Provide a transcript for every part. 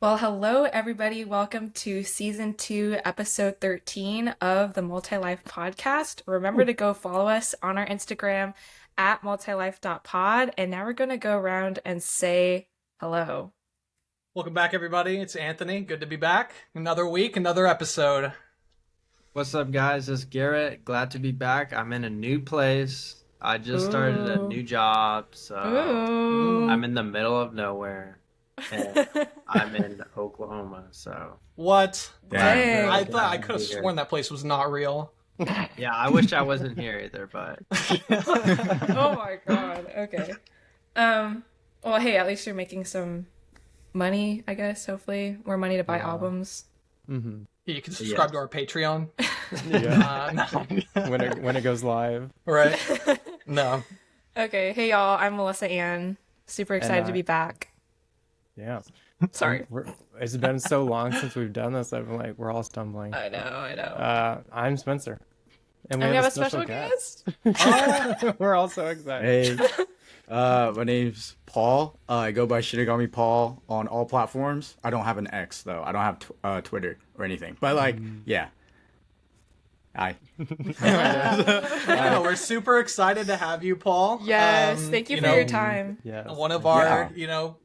Well, hello everybody. Welcome to season 2, episode 13 of the Multi-Life podcast. Remember to go follow us on our Instagram at multilife.pod. And now we're going to go around and say hello. Welcome back, everybody. It's Anthony. Good to be back. Another week, another episode. What's up, guys? It's Garrett. Glad to be back. I'm in a new place. I just started a new job, so I'm in the middle of nowhere. And I'm in Oklahoma, so. What? Dang. I thought I could have sworn that place was not real. Yeah, I wish I wasn't here either, but. Oh my god. Okay. Well, hey, at least you're making some money, I guess, hopefully. More money to buy albums. Mm-hmm. You can subscribe to our Patreon. Yeah. when it goes live. Right? No. Okay. Hey, y'all. I'm Melissa Ann. Super excited to be back. Yeah. Sorry. It's been so long since we've done this. I've been like, we're all stumbling. I know. I'm Spencer. And we have a special guest. We're all so excited. Hey, my name's Paul. I go by SHINIGAMIPAUL on all platforms. I don't have an X though. I don't have Twitter or anything. But yeah. Hi. We're super excited to have you, Paul. Yes, thank you for your time. Yes. One of our,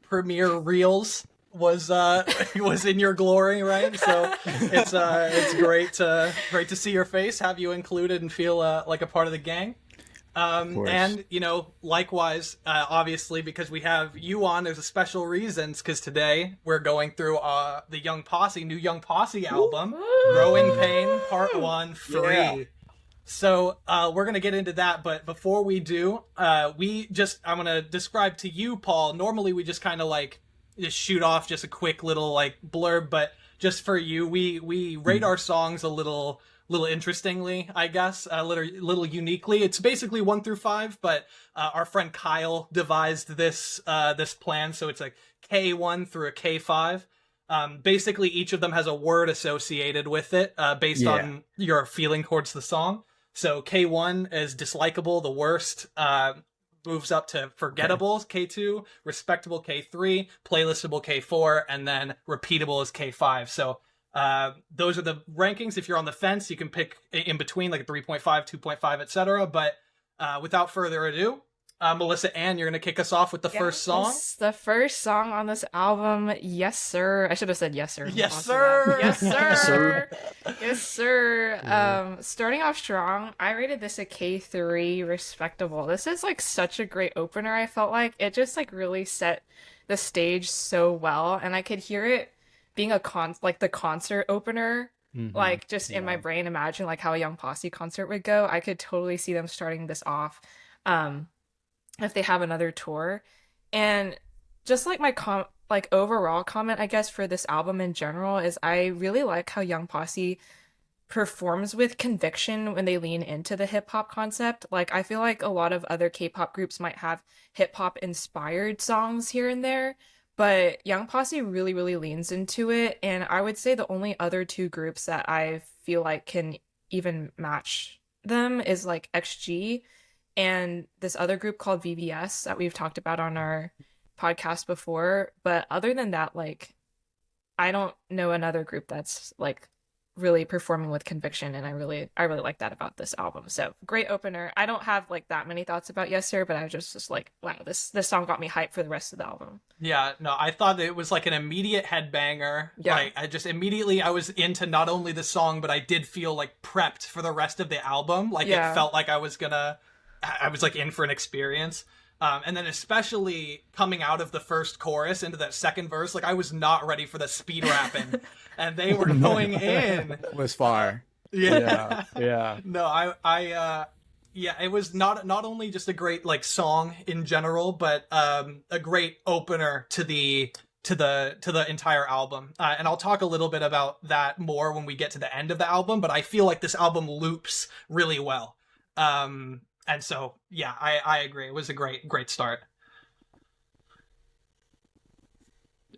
premiere reels was in your glory, right? So it's great to see your face, have you included, and feel like a part of the gang. And likewise, obviously, because we have you on, there's a special reasons, because today we're going through the new Young Posse album, Growing Pain Part 1 Free. Yeah. So we're gonna get into that, but before we do, I'm gonna describe to you, Paul. Normally we just kind of just shoot off just a quick little blurb, but just for you, we rate our songs a little interestingly, I guess, a little uniquely. It's basically 1 through 5, but our friend Kyle devised this plan, so it's like K1 through a K5. Basically, each of them has a word associated with it, based on your feeling towards the song. So K1 is dislikable, the worst. Moves up to forgettable, K2, respectable, K3, playlistable, K4, and then repeatable is K5. So those are the rankings. If you're on the fence, you can pick in between, like a 3.5, 2.5, etc. But without further ado, Melissa Ann, you're going to kick us off with the first song. The first song on this album, Yes Sir. I should have said Yes Sir. Yes, sir. Yes, sir. Yes, sir. Yes, sir. Starting off strong, I rated this a K3, respectable. This is such a great opener, I felt like. It just really set the stage so well, and I could hear it being the concert opener. In my brain, imagine how a Young Posse concert would go. I could totally see them starting this off. If they have another tour. And just my overall comment, I guess, for this album in general is I really like how Young Posse performs with conviction when they lean into the hip-hop concept. I feel like a lot of other K-pop groups might have hip-hop inspired songs here and there, but Young Posse really, really leans into it. And I would say the only other two groups that I feel like can even match them is XG and this other group called VVS that we've talked about on our podcast before. But other than that, I don't know another group that's really performing with conviction, and I really like that about this album. So great opener. I don't have that many thoughts about Yes Sir, but I was just wow, this song got me hyped for the rest of the album. Yeah, no, I thought it was an immediate headbanger. Yeah. I was into not only the song, but I did feel prepped for the rest of the album. It felt like I was in for an experience. And then especially coming out of the first chorus into that second verse, I was not ready for the speed rapping, and they were going in. It was fire. Yeah. Yeah. No, it was not only just a great song in general, but a great opener to the entire album. And I'll talk a little bit about that more when we get to the end of the album, but I feel like this album loops really well. And so, yeah, I agree. It was a great start.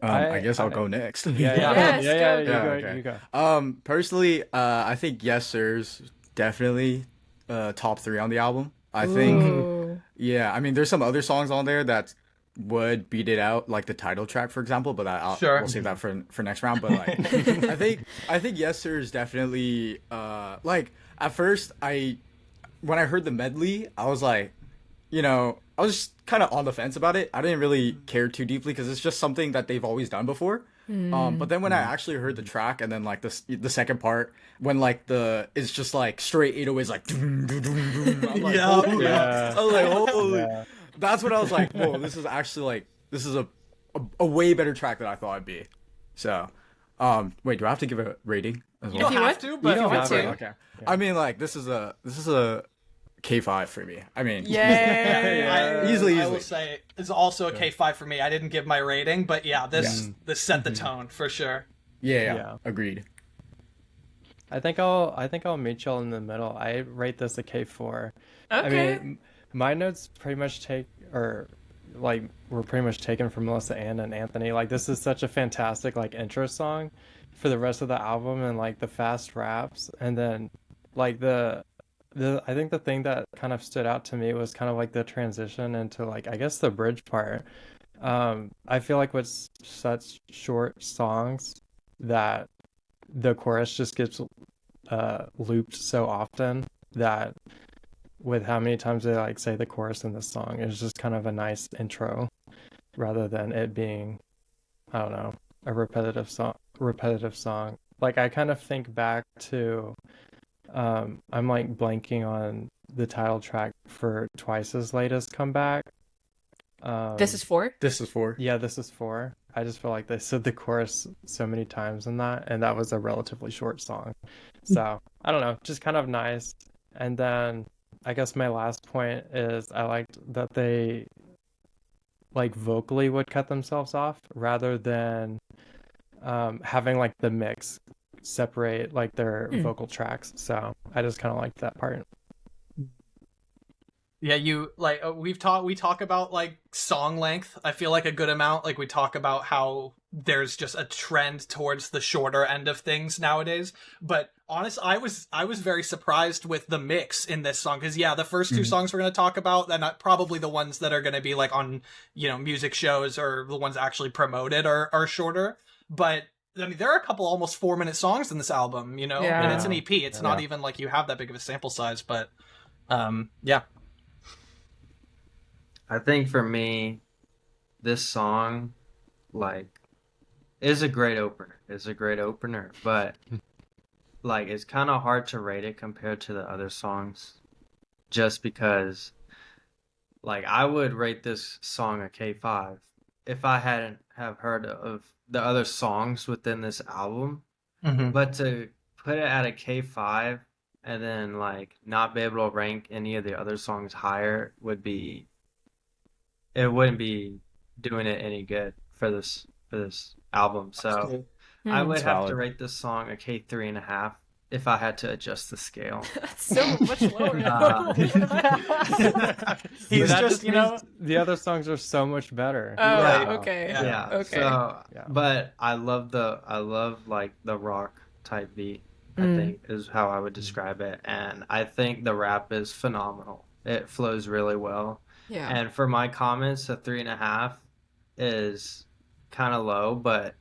I guess I'll go next. Yes, You go. Personally, I think Yes Sir's definitely top 3 on the album. I think, Ooh. yeah, I mean, there's some other songs on there that's would beat it out like the title track, for example, but Sure. we'll save that for next round. But like, I think Yes Sir is definitely like at first when I heard the medley, I was like, I was kind of on the fence about it. I didn't really care too deeply because it's just something that they've always done before. But then when I actually heard the track and then like the second part when like it's just like straight 808s like doom, doom, doom, doom, I'm like, holy, Yeah. I was like, holy. Yeah. That's when I was like, whoa, this is actually like this is a way better track than I thought it'd be. So, wait, do I have to give a rating as You well? don't have to, but You don't have to. Okay. I mean, like this is a K5 for me. I mean, Yay! Easily. I will say it's also a K5 for me. I didn't give my rating, but yeah, this set the tone for sure. yeah, agreed. I think I'll meet y'all in the middle. I rate this a K4. I Okay. mean, my notes pretty much were pretty much taken from Melissa Ann and Anthony. Like, this is such a fantastic like intro song for the rest of the album, and like the fast raps, and then like I think the thing that kind of stood out to me was kind of like the transition into like, I guess, the bridge part. I feel like with such short songs that the chorus just gets looped so often, that with how many times they like say the chorus in this song, it's just kind of a nice intro rather than it being, I don't know, a repetitive song. Like, I kind of think back to I'm like blanking on the title track for Twice's latest comeback. This is 4? This is 4. Yeah, This Is 4. I just feel like they said the chorus so many times in that, and that was a relatively short song. So, I don't know, just kind of nice. And then I guess my last point is I liked that they like vocally would cut themselves off rather than having like the mix separate like their vocal tracks. So I just kind of liked that part. Yeah, you like we talk about like song length. I feel like a good amount. Like we talk about how there's just a trend towards the shorter end of things nowadays. But honest, I was very surprised with the mix in this song, because the first two songs we're going to talk about, they're not probably the ones that are going to be like on music shows or the ones actually promoted are shorter. But I mean, there are a couple almost 4-minute songs in this album, Yeah. and it's an EP. It's not even like you have that big of a sample size, but yeah. I think for me, this song, like, is a great opener. It's a great opener, but like, it's kind of hard to rate it compared to the other songs, just because, like, I would rate this song a K5 if I hadn't have heard of the other songs within this album. But to put it at a K5 and then like not be able to rank any of the other songs higher wouldn't be doing it any good for this album. So I would have to rate this song a K3.5 if I had to adjust the scale. That's so much lower. He's That just means the other songs are so much better. Oh, Right. okay. Yeah. Okay. So, Yeah. but I love like the rock type beat, I think is how I would describe it. And I think the rap is phenomenal. It flows really well. Yeah. And for my comments, a 3.5 is kind of low, but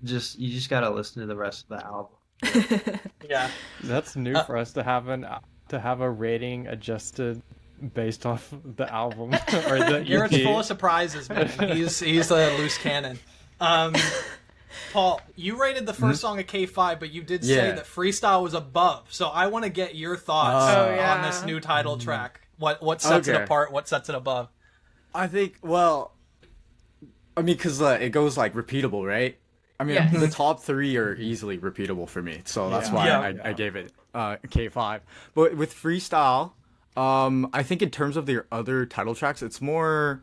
you just gotta listen to the rest of the album. Yeah. That's new for us to have a rating adjusted based off the album or the Garrett's EP. full of surprises, man. He's a loose cannon. Paul, you rated the first song a K5, but you did say that Freestyle was above. So I want to get your thoughts on this new title track. What sets it apart? What sets it above? I think, well, I mean, because it goes like repeatable, right? I mean, Yes. the top 3 are easily repeatable for me, so that's why I gave it K5. But with Freestyle, I think in terms of their other title tracks, it's more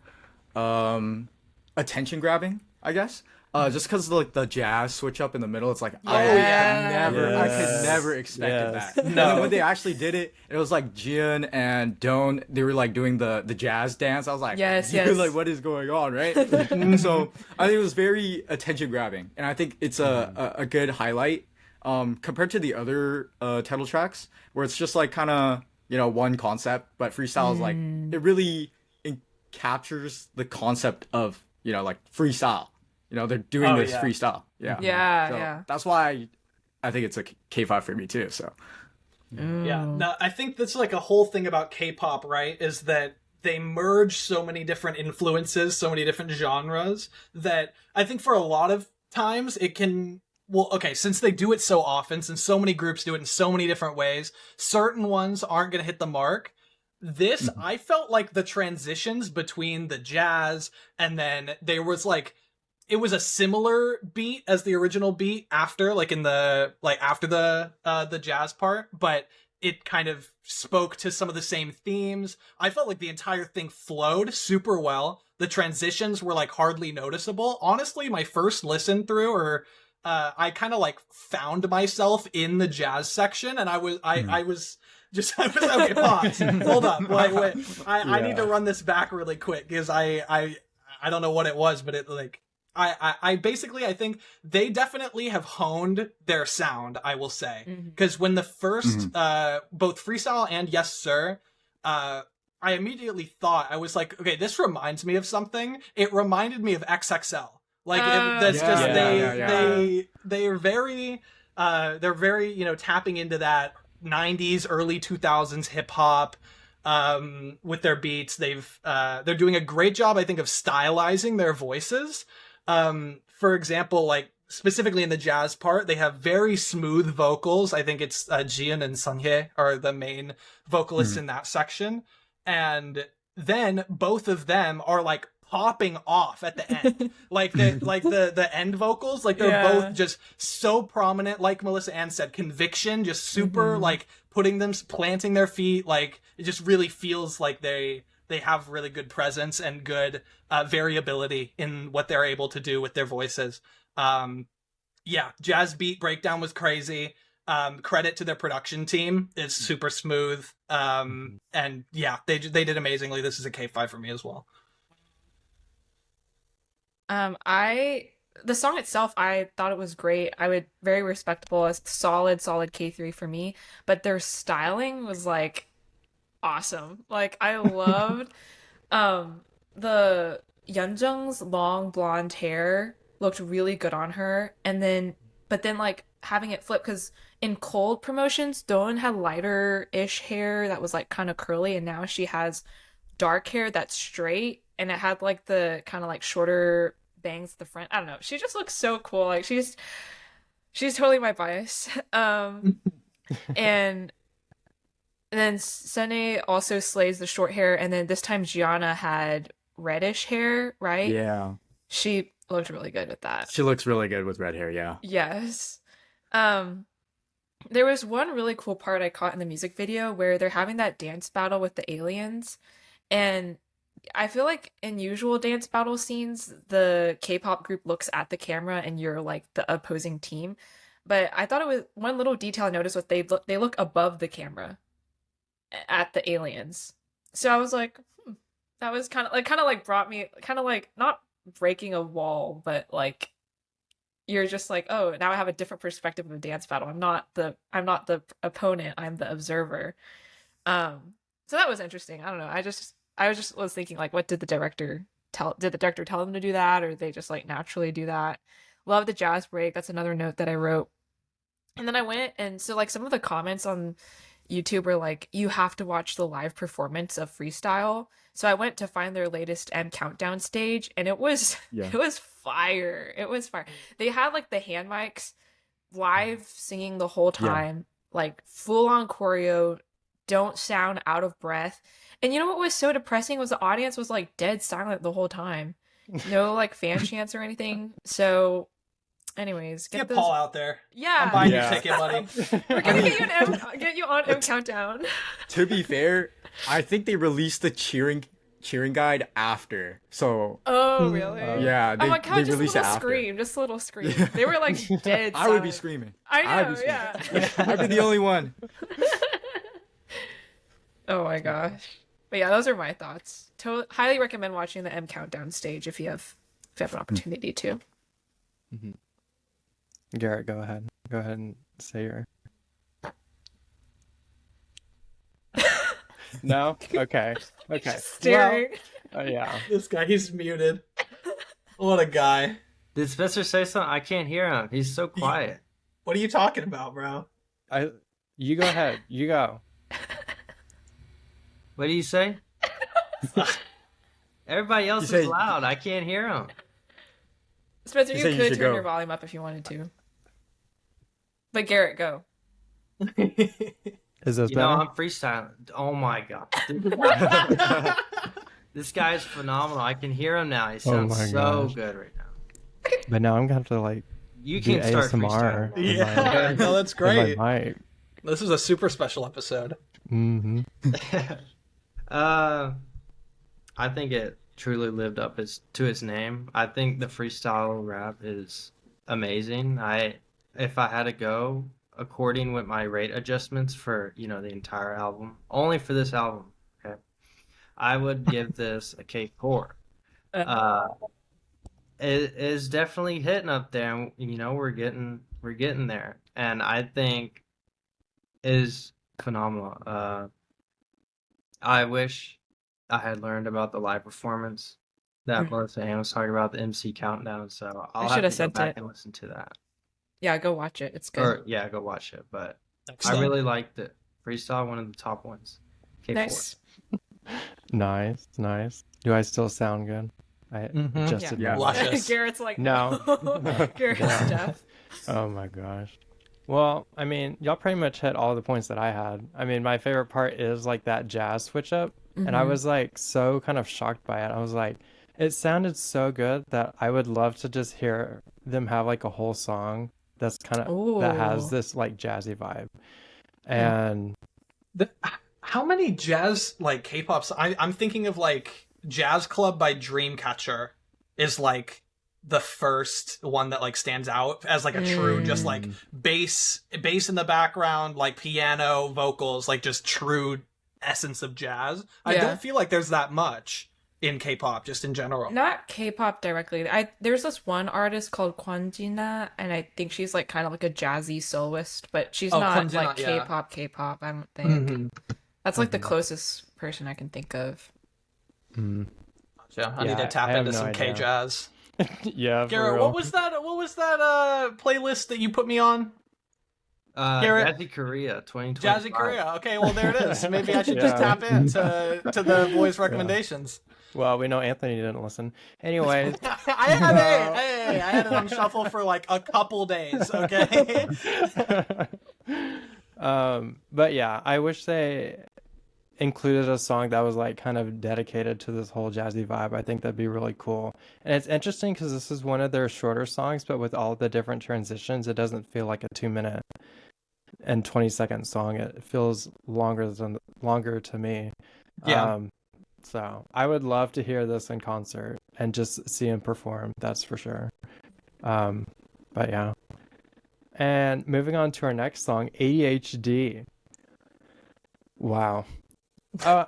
attention grabbing, I guess. Just because like the jazz switch up in the middle, it's like I could never expected that. And then when they actually did it, it was like Jian and Doan. They were like doing the jazz dance. I was like, Yes. like what is going on, right? So I think it was very attention grabbing, and I think it's a good highlight compared to the other title tracks where it's just like kind of one concept, but Freestyle is like it really captures the concept of, you know, like freestyle. You know, they're doing this freestyle. Yeah. Yeah, So yeah. that's why I think it's a K5 for me too. So Yeah. Now, I think that's like a whole thing about K-pop, right? Is that they merge so many different influences, so many different genres, that I think for a lot of times it can, well, okay, since they do it so often, since so many groups do it in so many different ways, certain ones aren't going to hit the mark. This, I felt like the transitions between the jazz and then there was like, it was a similar beat as the original beat after, like in the, like after the jazz part, but it kind of spoke to some of the same themes. I felt like the entire thing flowed super well. The transitions were like hardly noticeable. Honestly, my first listen through, or I kind of like found myself in the jazz section, and I was okay. Pause. Hold on. Wait. I need to run this back really quick because I don't know what it was, but it like. I basically, I think they definitely have honed their sound, I will say. Because when the first, both Freestyle and Yes Sir, I immediately thought, I was like, okay, this reminds me of something. It reminded me of XXL. Like, they're very, you know, tapping into that 90s, early 2000s hip hop. With their beats, they're doing a great job, I think, of stylizing their voices. For example, like specifically in the jazz part, they have very smooth vocals. I think it's Jian and SUNHYE are the main vocalists in that section. And then both of them are like popping off at the end. like the end vocals, like they're both just so prominent, like Melissa Ann said, conviction, just super like planting their feet, like it just really feels like they have really good presence and good variability in what they're able to do with their voices. Jazz beat breakdown was crazy. Credit to their production team. It's super smooth. And yeah, they did amazingly. This is a K5 for me as well. The song itself, I thought it was great. I would very respectable, as solid K3 for me. But their styling was like awesome. Like I loved the Yeonjung's long blonde hair looked really good on her, but then like having it flip, because in Cold promotions DOEUN had lighter-ish hair that was like kind of curly, and now she has dark hair that's straight and it had like the kind of like shorter bangs at the front. I don't know, she just looks so cool. Like she's totally my bias. And then Sunny also slays the short hair, and then this time Gianna had reddish hair, right? yeah, She looked really good with that. she looks really good with red hair. Yeah. Yes. There was one really cool part I caught in the music video where they're having that dance battle with the aliens, and I feel like in usual dance battle scenes, the K-pop group looks at the camera and you're like the opposing team. But I thought it was one little detail I noticed was they look above the camera at the aliens. So I was like, that was kind of like brought me kind of like not breaking a wall, but like you're just like, oh, now I have a different perspective of a dance battle. I'm not the opponent, I'm the observer. So that was interesting. I don't know. I was thinking like, what did the director tell them to do that, or they just like naturally do that? Love the jazz break. That's another note that I wrote. And then I went, and so like some of the comments on YouTube were like, you have to watch the live performance of Freestyle. So I went to find their latest M Countdown stage, and it was fire. It was fire. They had like the hand mics live singing the whole time, like full on choreo, don't sound out of breath. And you know what was so depressing was the audience was like dead silent the whole time. No like fan chants or anything. So anyways, get Paul out there. Yeah. I'm buying your ticket, buddy. We're gonna get you on M Countdown. To be fair, I think they released the cheering guide after. So oh really? Yeah, oh my god, they released it after. Just a little scream. They were like dead silent. I would be screaming. I know, yeah. I'd be the only one. Oh my gosh. But yeah, those are my thoughts. Highly recommend watching the M Countdown stage if you have an opportunity to. Mm-hmm. Garrett, go ahead. Go ahead and say your. No? Okay. Staring. Yeah. This guy, he's muted. What a guy. Did Spencer say something? I can't hear him. He's so quiet. What are you talking about, bro? You go ahead. You go. What do you say? Everybody else is loud. I can't hear him. Spencer, you said you could should turn go. your volume up if you wanted to. But Garrett, go. Is this You know, better? I'm freestyling. Oh my god. This guy is phenomenal. I can hear him now. He sounds my so gosh. good right now. But now I'm gonna have to like You do can start ASMR. freestyling. Yeah, no, that's with my great. mic. This is a super special episode. Mm-hmm. I think it truly lived up to its name. I think the freestyle rap is amazing. If I had to go according with my rate adjustments for, the entire album, only for this album, okay, I would give this a K4. It is definitely hitting up there, and we're getting there, and I think is phenomenal. I wish I had learned about the live performance that Melissa Ann was talking about, the MC countdown. So I'll have shoulda to go sent back it. and listen to that. Yeah, go watch it. It's good. Or yeah, go watch it. But Excellent. I really liked it. Freestyle, one of the top ones. K4. Nice. Nice. Do I still sound good? I just Yeah. admit Yeah. it. Luscious. Garrett's like, No. Garrett's No. deaf. Oh my gosh. Well, I mean, y'all pretty much hit all the points that I had. I mean, my favorite part is like that jazz switch up. And I was like so kind of shocked by it. I was like, it sounded so good that I would love to just hear them have like a whole song that's kind of that has Ooh. this like jazzy vibe. And How many jazz like K-pop? I'm thinking of like Jazz Club by Dreamcatcher is like the first one that like stands out as like a true just like bass in the background, like piano, vocals, like just true essence of jazz. I Yeah. don't feel like there's that much in K-pop just in general. Not K-pop directly. There's this one artist called Kwonjina, and I think she's like kind of like a jazzy soloist, but she's not Kwonjina, like yeah. K-pop. I don't think Mhm. that's like the closest person I can think of. Yeah, I need Yeah, to tap I have into no some idea. K-jazz. yeah, for Garrett, real. what was that playlist that you put me on? Garrett? Jazzy Korea 2025. Jazzy Korea. Okay, well there it is. Maybe I should just Yeah. tap into the boys' recommendations. Well, we know Anthony didn't listen. Anyways, I had it on shuffle for like a couple days. Okay. but yeah, I wish they included a song that was like kind of dedicated to this whole jazzy vibe. I think that'd be really cool. And it's interesting because this is one of their shorter songs, but with all the different transitions, it doesn't feel like a 2 minute and 20-second song. It feels longer to me. Yeah. So I would love to hear this in concert and just see him perform. That's for sure. But yeah. And moving on to our next song, ADHD. Wow. Hold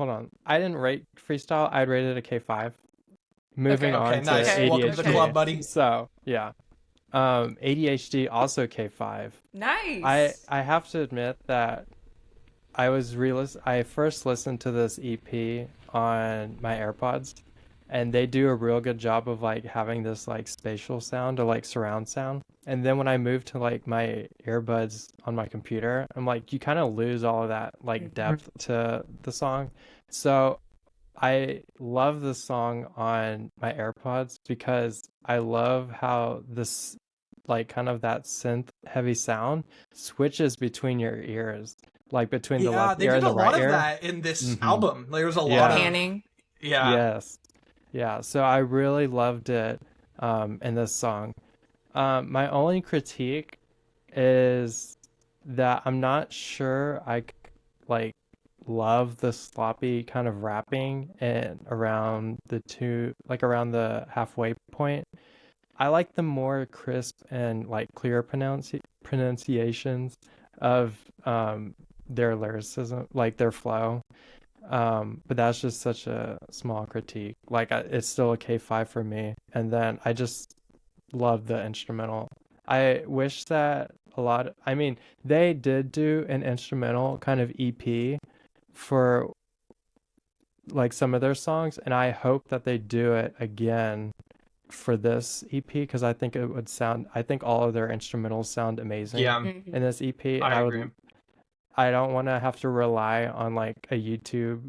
on. I didn't rate Freestyle. I'd rate it a K5. Moving Okay, on nice. to ADHD. Welcome to the club, buddy. So yeah. ADHD also K5. Nice. I have to admit that I first listened to this EP on my AirPods, and they do a real good job of like having this like spatial sound or like surround sound. And then when I moved to like my earbuds on my computer, I'm like, you kind of lose all of that like depth to the song. So I love this song on my AirPods because I love how this like kind of that synth heavy sound switches between your ears, like between the Yeah, left they ear did and a the lot right of ear. that in this Mhm. album. There was a Yeah. lot of Panning. yeah. Yes. Yeah, so I really loved it in this song. My only critique is that I'm not sure like love the sloppy kind of rapping and around around the halfway point. I like the more crisp and like clear pronunciations of their lyricism, like their flow. But that's just such a small critique. Like it's still a K5 for me. And then I just love the instrumental. I wish that I mean, they did do an instrumental kind of EP for like some of their songs, and I hope that they do it again for this EP because I think it would sound. I think all of their instrumentals sound amazing Yeah, Mhm. in this EP, and I I agree. would. I don't want to have to rely on like a YouTube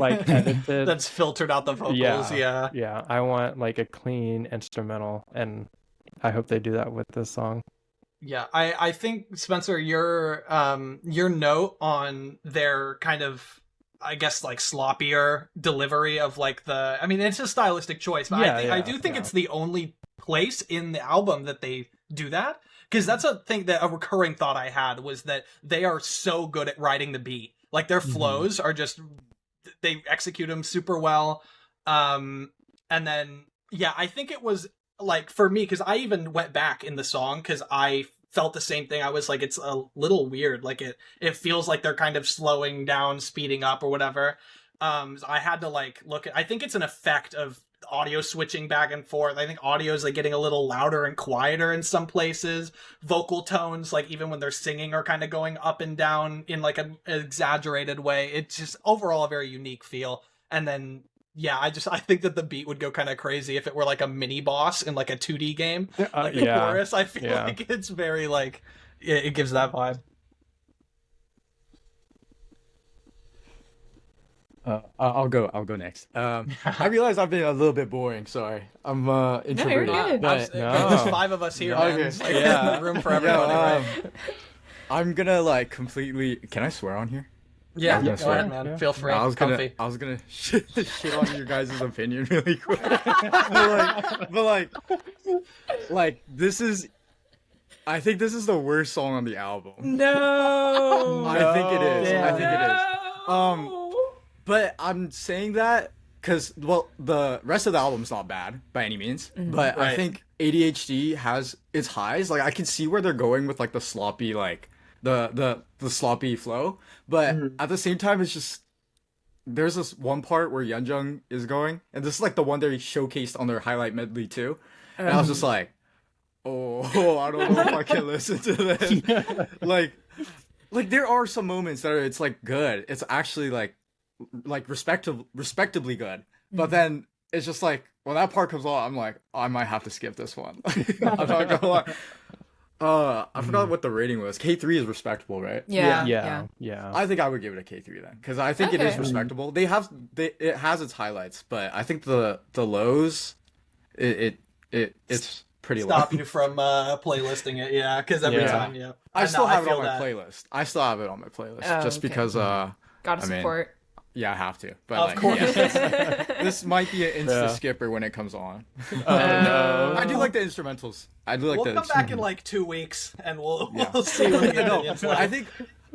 like edited. That's filtered out the vocals. Yeah. Yeah. I want like a clean instrumental, and I hope they do that with this song. Yeah, I think Spencer, your note on their kind of, I guess, like sloppier delivery of like the, I mean, it's a stylistic choice, but I do think it's the only place in the album that they do that, because that's a thing that a recurring thought I had was that they are so good at writing the beat, like their flows are just, they execute them super well, and then yeah, I think it was like for me, because I even went back in the song because I felt the same thing. I was like, it's a little weird. Like it feels like they're kind of slowing down, speeding up or whatever. So I had to like look at, I think it's an effect of audio switching back and forth. I think audio is like getting a little louder and quieter in some places. Vocal tones, like even when they're singing, are kind of going up and down in like an exaggerated way. It's just overall a very unique feel. And then yeah, I think that the beat would go kind of crazy if it were like a mini boss in like a 2D game. Like the chorus, I feel like it's very like it gives that vibe. I'll go next. I realize I've been a little bit boring. Sorry, I'm introverted. good. But There's 5 of us here, man. Okay. It's like room for everybody, right? I'm gonna like completely. Can I swear on here? Yeah, Yeah, go ahead, man. yeah. Feel free. I was Comfy. gonna shit on your guys' opinion really quick. but like this is. I think this is the worst song on the album. No. I think it is. I think it is. No. But I'm saying that because, well, the rest of the album's not bad by any means. But I Right. think ADHD has its highs. Like I can see where they're going with like the sloppy, like the sloppy flow. But at the same time, it's just there's this one part where Yeonjung is going, and this is like the one they showcased on their highlight medley too. And I was just like, oh, I don't know if I can listen to this. Like there are some moments that it's like good. It's actually like respectably good. But then it's just like when that part comes on, I'm like, oh, I might have to skip this one. I'm not gonna lie. I forgot what the rating was. K3 is respectable, right? Yeah. I think I would give it a K3 then, because I think it is Okay. respectable. It has its highlights, but I think the lows, it's pretty low. Stop you from playlisting it, yeah, because every Yeah. time, yeah. I still have it feel on my that. playlist. I still have it on my playlist Oh, just okay. because Gotta I mean, support. yeah, I have to. But Of like, course. yeah. This might be an insta Yeah. skipper when it comes on. No. I do like the instrumentals. I do like We'll the come back in like 2 weeks and we'll Yeah. we'll see what the No, opinion's like. I think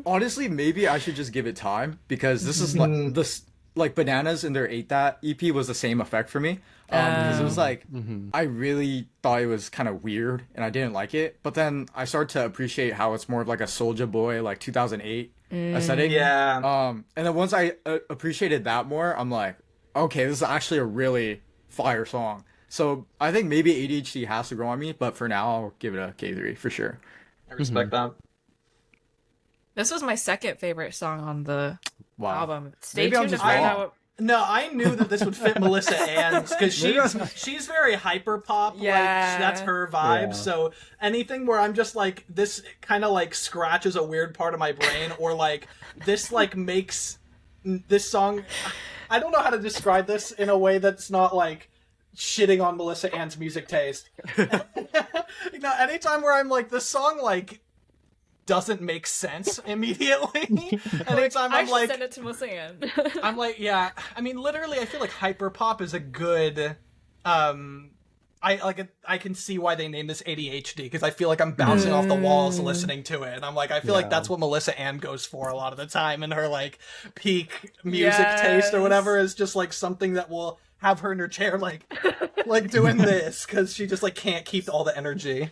honestly maybe I should just give it time because this is like this like Bananas in their Ate That EP was the same effect for me. Because it was like I really thought it was kind of weird and I didn't like it, but then I started to appreciate how it's more of like a Soulja Boy like 2008 aesthetic. Yeah. And then once I appreciated that more, I'm like, okay, this is actually a really fire song. So I think maybe ADHD has to grow on me, but for now I'll give it a K3 for sure. I respect that. This was my second favorite song on the Wow. album. Stay Maybe I'm tuned to just find wrong. out what... No, I knew that this would fit Melissa Ann's because she's very hyper pop. Yeah. Like that's her vibe. Yeah. So anything where I'm just like this kind of like scratches a weird part of my brain, or like this like makes this song. I don't know how to describe this in a way that's not like shitting on Melissa Ann's music taste. Anytime where I'm like this song like doesn't make sense immediately. Anytime I I'm should like send it to Melissa Ann. I'm like, yeah. I mean, literally, I feel like hyperpop is a good. I can see why they named this ADHD because I feel like I'm bouncing off the walls listening to it, and I'm like, I feel like that's what Melissa Ann goes for a lot of the time, and her like peak music taste or whatever is just like something that will have her in her chair like doing this because she just like can't keep all the energy.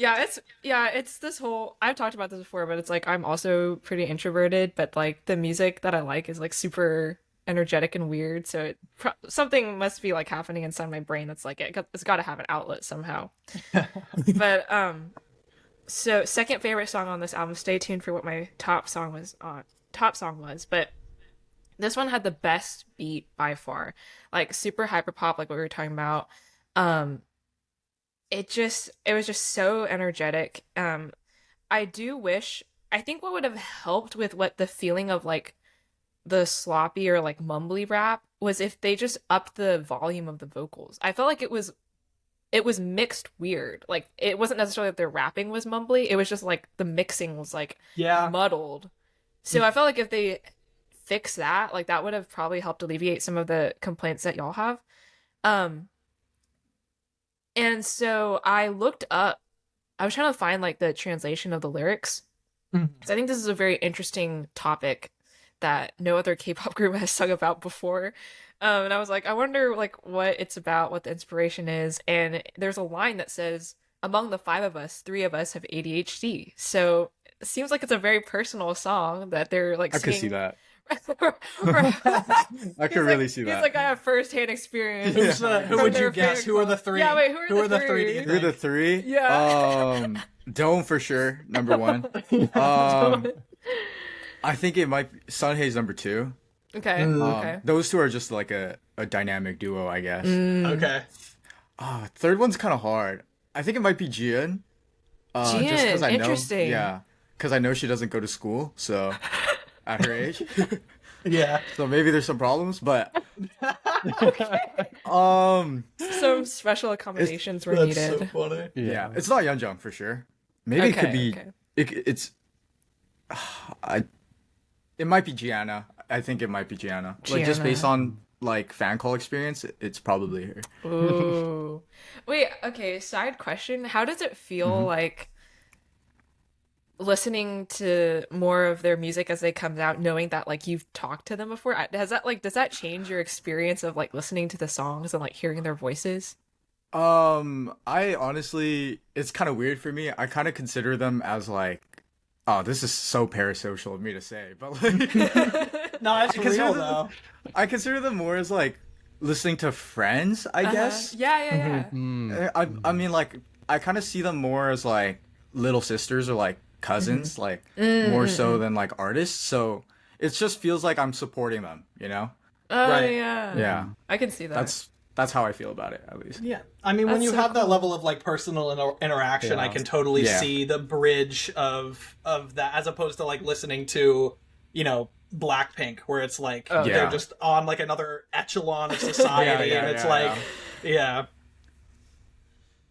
It's this whole, I've talked about this before, but it's like I'm also pretty introverted, but like the music that I like is like super energetic and weird, so something must be like happening inside my brain that's like it's got to have an outlet somehow. But so second favorite song on this album, stay tuned for what my top song was, but This one had the best beat by far. Like super hyper pop, like what we were talking about. Um, it was just so energetic. I do wish, I think what would have helped with what the feeling of like the sloppy or like mumbly rap was if they just upped the volume of the vocals. I felt like it was mixed weird. Like it wasn't necessarily that their rapping was mumbly, it was just like the mixing was like Yeah. muddled. So I felt like if they fix that, like that would have probably helped alleviate some of the complaints that y'all have. Um and so I looked up, I was trying to find like the translation of the lyrics. Mhm. So I think this is a very interesting topic that no other K-pop group has sung about before. And I was like, I wonder like what it's about, what the inspiration is. And there's a line that says, "Among the five of us, three of us have ADHD." So it seems like it's a very personal song that they're like I could see singing. that. I He's could really like, see he's that. like, I have firsthand experience. Who from would their you guess? fan Who are the club. three? Yeah, wait, Who are the three, do you Who are the think? three? Yeah. DOEUN for sure, number one. I think it might be SUNHYE's number two. Okay. Okay. Those two are just like a dynamic duo, I guess. Okay. Third one's kind of hard. I think it might be Jian. Just because Jian, I know, interesting. yeah, because I know she doesn't go to school, so at her age, Yeah. so maybe there's some problems, but um, Some special accommodations were That's so needed. funny. yeah, it's not Yeonjung for sure. Maybe it could Okay, be. okay. It's. It might be Gianna. I think it might be Gianna. Like just based Gianna. on like fan call experience, it's probably her. Ooh. Wait, okay, side question. How does it feel like listening to more of their music as they come out, knowing that like you've talked to them before? Has that like does that change your experience of like listening to the songs and like hearing their voices? I honestly, it's kind of weird for me. I kind of consider them as like, oh, this is so parasocial of me to say, but like, No, it's consider real them- though. I consider them more as like listening to friends, I guess. Yeah, yeah. I mean, like, I kind of see them more as like little sisters or like cousins, like more so than like artists. So it just feels like I'm supporting them, you know? Oh, Right. yeah. Yeah, I can see that. that's how I feel about it, at least. Yeah, I mean, when That's you so have that cool. level of like personal interaction, I Yeah. can totally Yeah. see the bridge of that, as opposed to like listening to, you know, Blackpink, where it's like Oh, they're yeah. just on like another echelon of society, Yeah, and it's yeah, like, yeah.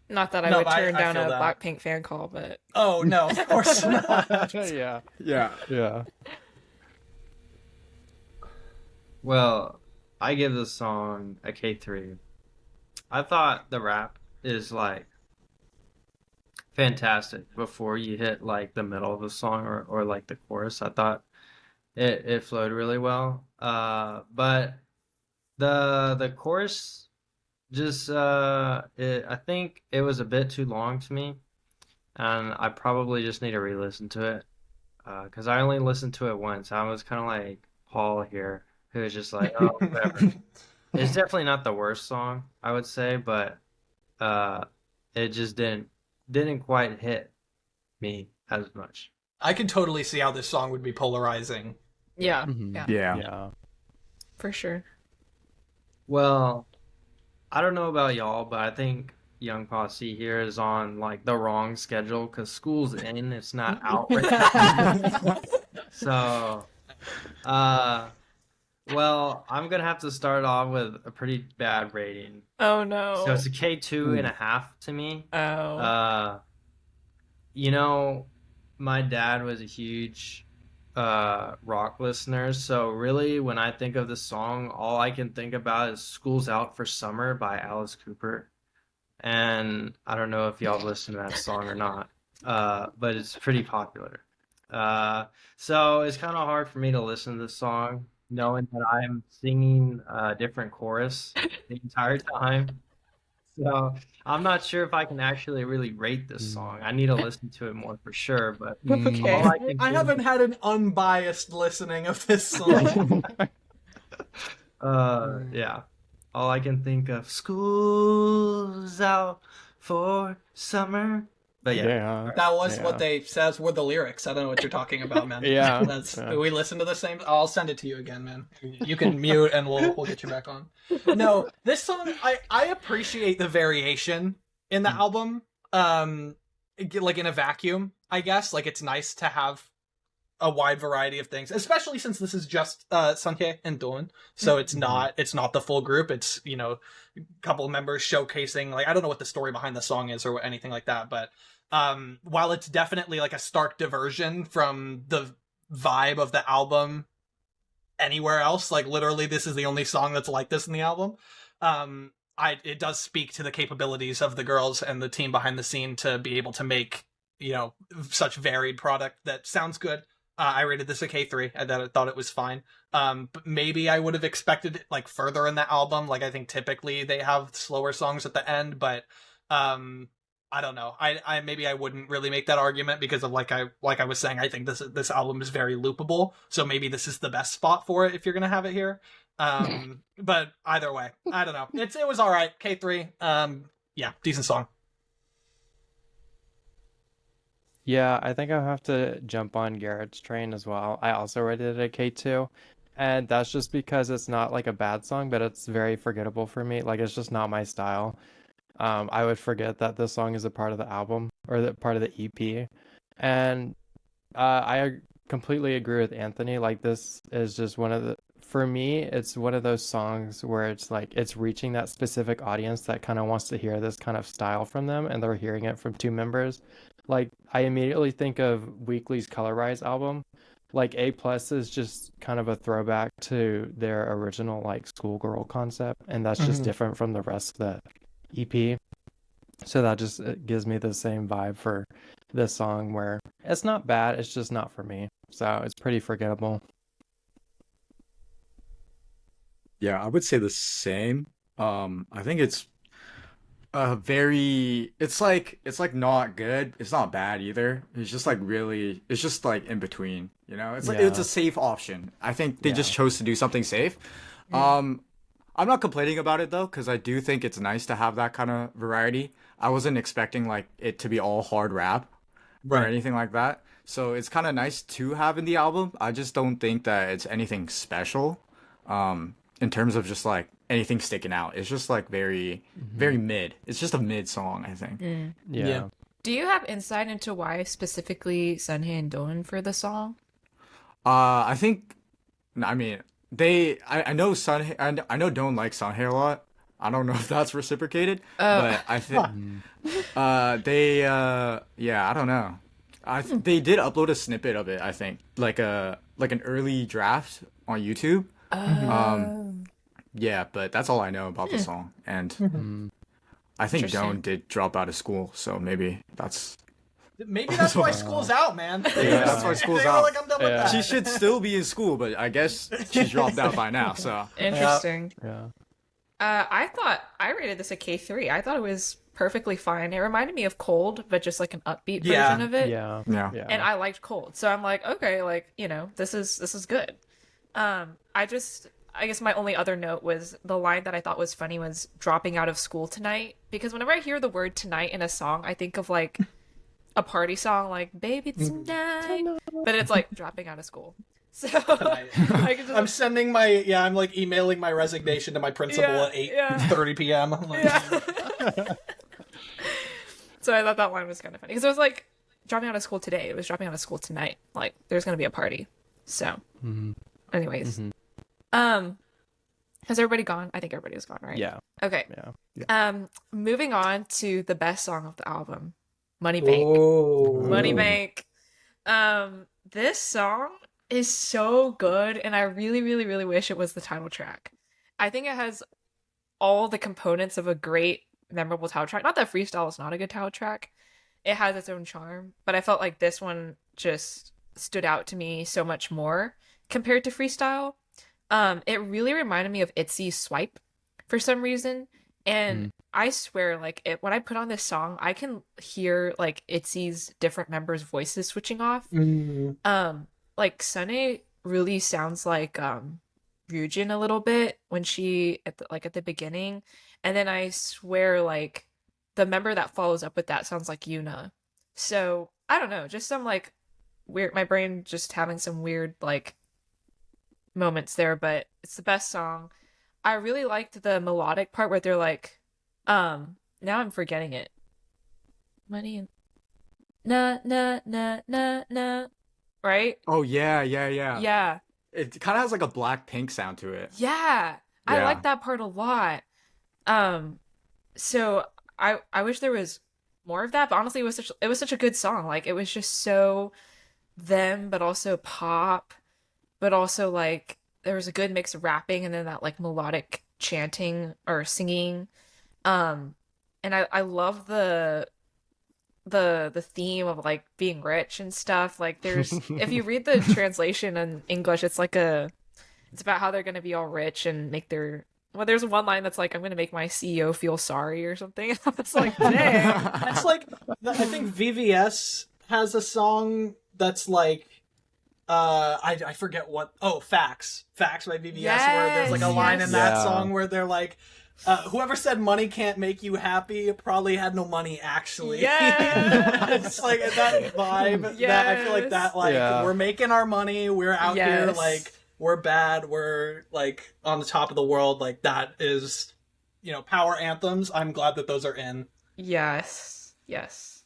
Not that I No, would I turn down feel a that. Blackpink fan call, but Oh no, of course not. Yeah. Yeah. Yeah. Well, I give this song a K3. I thought the rap is like fantastic before you hit like the middle of the song or like the chorus. I thought it flowed really well. But the chorus just I think it was a bit too long to me, and I probably just need to re-listen to it. Because I only listened to it once. I was kind of like Paul here, who was just like, oh, whatever. It's definitely not the worst song, I would say, but it just didn't quite hit me as much. I can totally see how this song would be polarizing. yeah, Mhm. yeah, Yeah. Yeah. for sure. Well, I don't know about y'all, but I think Young Posse here is on like the wrong schedule because school's in, it's not out right now. So, well, I'm gonna have to start off with a pretty bad rating. Oh no. So it's a K2.5 to me. Oh. You know, my dad was a huge rock listener, so really when I think of this song, all I can think about is School's Out for Summer by Alice Cooper. And I don't know if y'all listen to that song or not, but it's pretty popular. So it's kind of hard for me to listen to this song knowing that I'm singing a different chorus the entire time. So I'm not sure if I can actually really rate this song. I need to listen to it more for sure, but Okay. all I can I do- haven't had an unbiased listening of this song. yeah. All I can think of, school's out for summer. But yeah. Yeah. That was Yeah. what they says were the lyrics. I don't know what you're talking about, man. Yeah. That's Yeah. we listen to the same. I'll send it to you again, man. You can mute and we'll get you back on. No, this song I appreciate the variation in the album. Like in a vacuum, I guess. Like it's nice to have a wide variety of things, especially since this is just SUNHYE and DOEUN. So it's not the full group. It's, you know, a couple of members showcasing, like, I don't know what the story behind the song is or anything like that, but while it's definitely like a stark diversion from the vibe of the album anywhere else, like literally this is the only song that's like this in the album, it does speak to the capabilities of the girls and the team behind the scene to be able to make, you know, such varied product that sounds good. I rated this a K3. I thought it was fine. But maybe I would have expected it like further in the album. Like I think typically they have slower songs at the end, but I don't know. I maybe I wouldn't really make that argument because of like I was saying, I think this album is very loopable. So maybe this is the best spot for it if you're gonna have it here. But either way, I don't know. It was all right. K3. Yeah, decent song. Yeah, I think I'll have to jump on Garrett's train as well. I also rated it a K2, and that's just because it's not like a bad song, but it's very forgettable for me. Like it's just not my style. I would forget that this song is a part of the album or the part of the EP, and I completely agree with Anthony. Like this is just for me, it's one of those songs where it's like it's reaching that specific audience that kind of wants to hear this kind of style from them, and they're hearing it from two members. Like I immediately think of Weekly's Color Rise album. Like A Plus is just kind of a throwback to their original like schoolgirl concept, and that's just different from the rest of the EP. So that just gives me the same vibe for this song where it's not bad, it's just not for me. So it's pretty forgettable. Yeah, I would say the same. I think it's it's like not good. It's not bad either. It's just like really, it's just like in between, you know? It's like it's a safe option. I think they just chose to do something safe. I'm not complaining about it though, because I do think it's nice to have that kind of variety. I wasn't expecting like it to be all hard rap or anything like that. So it's kind of nice to have in the album. I just don't think that it's anything special. In terms of just like anything sticking out. It's just like very mid. It's just a mid song, I think. Yeah. Do you have insight into why specifically SUNHYE and DOEUN for the song? I think, I mean, I know SUNHYE, I know DOEUN like SUNHYE a lot. I don't know if that's reciprocated, but I think yeah, I don't know. They did upload a snippet of it, I think, like an early draft on YouTube. Yeah, but that's all I know about the song, and I think DOEUN did drop out of school, so maybe that's why school's out, man. that's why school's they were out. like, I'm done with that. She should still be in school, but I guess she's dropped out by now. So Interesting. Yeah. I rated this a K3. I thought it was perfectly fine. It reminded me of Cold, but just like an upbeat version of it. Yeah. And I liked Cold, so I'm like, okay, like, you know, this is good. I guess my only other note was the line that I thought was funny was dropping out of school tonight, because whenever I hear the word tonight in a song, I think of like a party song like Baby Tonight, but it's like dropping out of school. So I'm sending I'm like emailing my resignation to my principal at 8:30 p.m. I'm like, So I thought that line was kind of funny because it was like dropping out of school today. It was dropping out of school tonight. Like there's gonna be a party. So, anyways, has everybody gone? I think everybody was gone, right? Yeah. Okay. Yeah. Moving on to the best song of the album, Money Bank. Money Bank. This song is so good, and I really, really, really wish it was the title track. I think it has all the components of a great, memorable title track. Not that Freestyle is not a good title track. It has its own charm, but I felt like this one just stood out to me so much more compared to Freestyle. It really reminded me of ITZY's Swipe for some reason, and I swear, like, when I put on this song, I can hear like ITZY's different members' voices switching off. Like SUNHYE really sounds like Ryujin a little bit when she at the beginning, and then I swear like the member that follows up with that sounds like Yuna. So I don't know, just some like weird, my brain just having some weird like moments there, but it's the best song. I really liked the melodic part where they're like, now I'm forgetting it. Money and na na na na na, right? Oh yeah, yeah, yeah. Yeah, It kind of has like a Blackpink sound to it. yeah. I Yeah. like that part a lot. Um, so I wish there was more of that, but honestly, it was such a good song. Like it was just so them, but also pop, but also like there was a good mix of rapping and then that like melodic chanting or singing. And I love the theme of like being rich and stuff. Like there's if you read the translation in English, it's like it's about how they're gonna be all rich and make their well, there's one line that's like, I'm gonna make my CEO feel sorry or something. And I was like, dang. That's like, I think VVS has a song that's like, I forget what. Oh, Facts by VVS, where there's like a line in that yes. song where they're like, whoever said money can't make you happy probably had no money actually. Yes. It's like that vibe. That I feel like that like Yeah. we're making our money, we're out here Yes. like we're bad, we're like on the top of the world. Like that is, power anthems. I'm glad that those are in. Yes. Yes.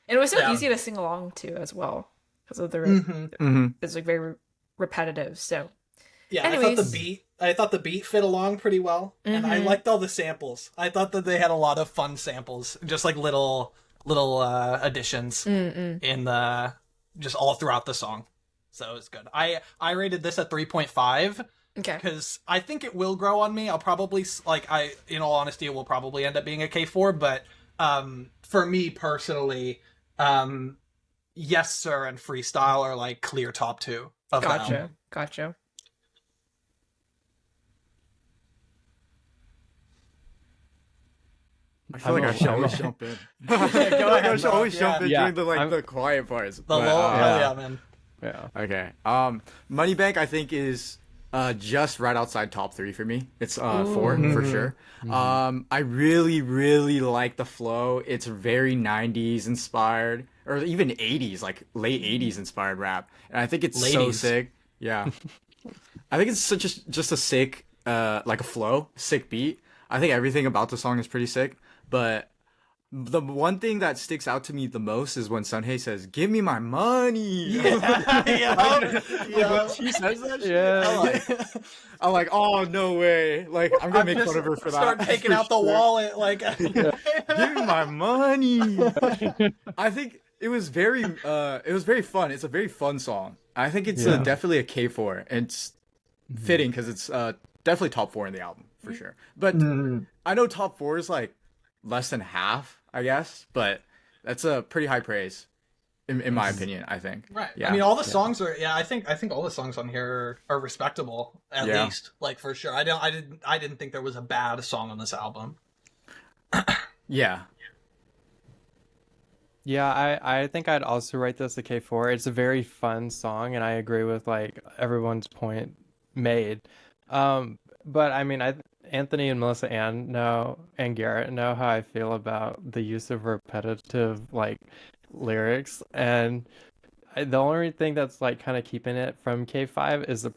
And it was so Yeah. easy to sing along to as well. Because of the Mm-hmm. it's like very repetitive. So Yeah, Anyways. I thought the beat fit along pretty well, and I liked all the samples. I thought that they had a lot of fun samples, just like little additions in the just all throughout the song. So it's good. I rated this at 3.5 okay. because I think it will grow on me. I'll probably in all honesty, it will probably end up being a K4. But for me personally, Yes Sir and Freestyle are like clear top 2 of the album. Gotcha. I feel like I should always jump in. I Go feel like I ahead, should always Noah. jump in Yeah. during the I'm- the quiet parts. The But, lull, yeah. yeah, man. Yeah. Okay. Moneybank I think is just right outside top 3 for me. It's 4 for sure. I really really like the flow. It's very 90s inspired or even 80s, like late 80s inspired rap. And I think it's so Ladies. sick. Yeah. I think it's just a sick like a flow, sick beat. I think everything about the song is pretty sick, but the one thing that sticks out to me the most is when SUNHYE says, "Give me my money." Yeah. She says that shit. Yeah. I'm like, oh no way! Like I'm gonna make fun of her for that. Start taking for out the sure. wallet, like. Give me my money. I think it was very fun. It's a very fun song. I think it's Yeah. definitely a K4, and it's fitting because it's definitely top 4 in the album for sure. But I know top 4 is like less than half, I guess, but that's a pretty high praise in my opinion. I think. Right. Yeah. I mean, all the songs are. Yeah, I think all the songs on here are respectable at Yeah. least. Like for sure. I didn't think there was a bad song on this album. Yeah. Yeah, I think I'd also rate this a K4. It's a very fun song, and I agree with like everyone's point made. But I mean, Anthony and Melissa and Garrett know how I feel about the use of repetitive like lyrics, and the only thing that's like kind of keeping it from K5 is the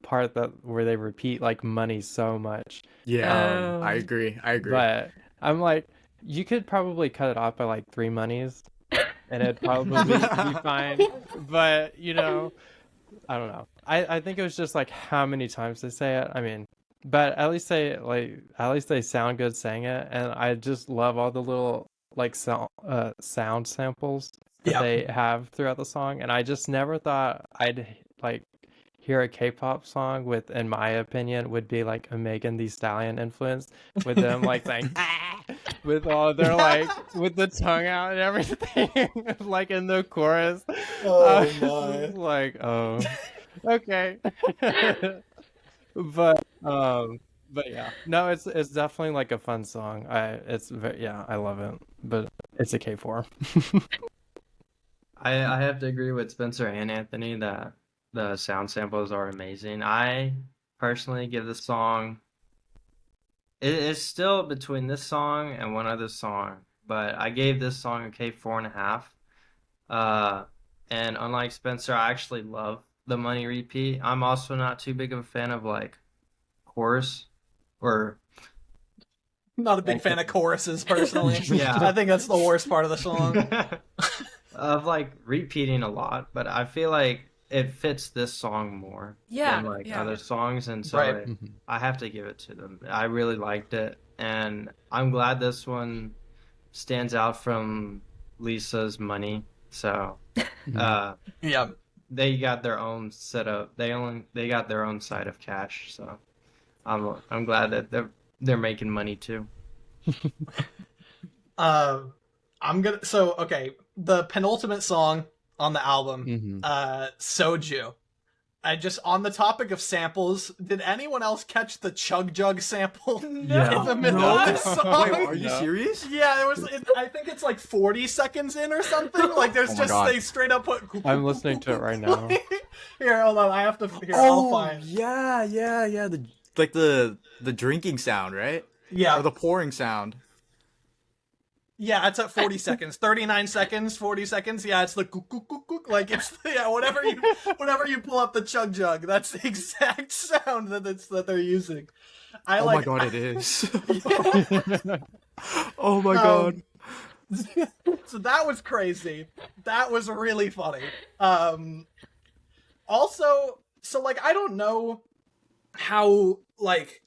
part that where they repeat like money so much. Yeah. I agree. But I'm like, you could probably cut it off by like 3 monies, and it'd probably be fine. But I don't know. I think it was just like how many times they say it. I mean, but at least they sound good saying it, and I just love all the little like sound samples that Yeah. they have throughout the song. And I just never thought I'd like hear a K-pop song with, in my opinion, would be like a Megan Thee Stallion influence with them like saying with all their like with the tongue out and everything like in the chorus. Oh my! Like okay. But yeah, no, it's definitely like a fun song. I love it, but it's a K4. I have to agree with Spencer and Anthony that the sound samples are amazing. I personally give the song. It is still between this song and one other song but I gave this song a K4.5. And unlike Spencer, I actually love the money repeat. I'm also not too big of a fan of like chorus or Not a big fan of choruses personally. Yeah. I think that's the worst part of the song. of like repeating a lot, but I feel like it fits this song more Yeah, than like yeah. other songs, and so Right. I have to give it to them. I really liked it, and I'm glad this one stands out from Lisa's Money. So Yeah. they got their own setup. They got their own side of cash. So I'm glad that they're making money too. Okay, the penultimate song on the album, SOJU. On the topic of samples, did anyone else catch the Chug Jug sample in the middle of this song? Wait, are you serious? Yeah, I think it's like 40 seconds in or something. Like there's Oh my God. they straight up put. I'm listening to it right now. Here, hold on. I have to. I'll find. yeah. The drinking sound, right? Yeah, Or the pouring sound. yeah. It's at 40 seconds, 39 seconds, 40 seconds. Yeah, it's the gook, gook, gook, gook. Like it's whenever you pull up the Chug Jug, that's the exact sound that they're using. Oh my God, it is. Oh my God. So that was crazy. That was really funny. Also, so like I don't know how like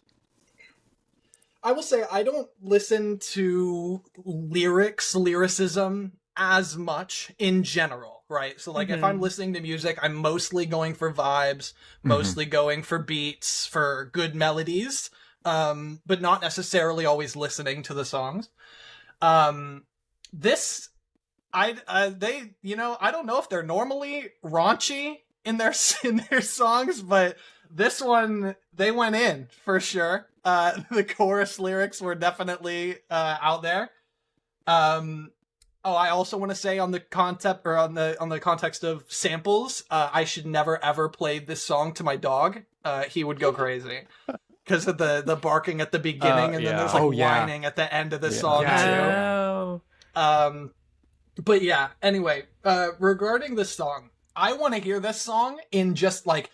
I will say I don't listen to lyricism as much in general, right? So like if I'm listening to music, I'm mostly going for vibes, mostly going for beats, for good melodies, but not necessarily always listening to the songs. This they I don't know if they're normally raunchy in their songs, but this one they went in for sure. The chorus lyrics were definitely out there. I also want to say on the concept or on the context of samples, I should never ever play this song to my dog. He would go crazy because of the barking at the beginning, and then there's like whining at the end of the song too. Oh. But yeah, anyway, regarding this song, I want to hear this song in just like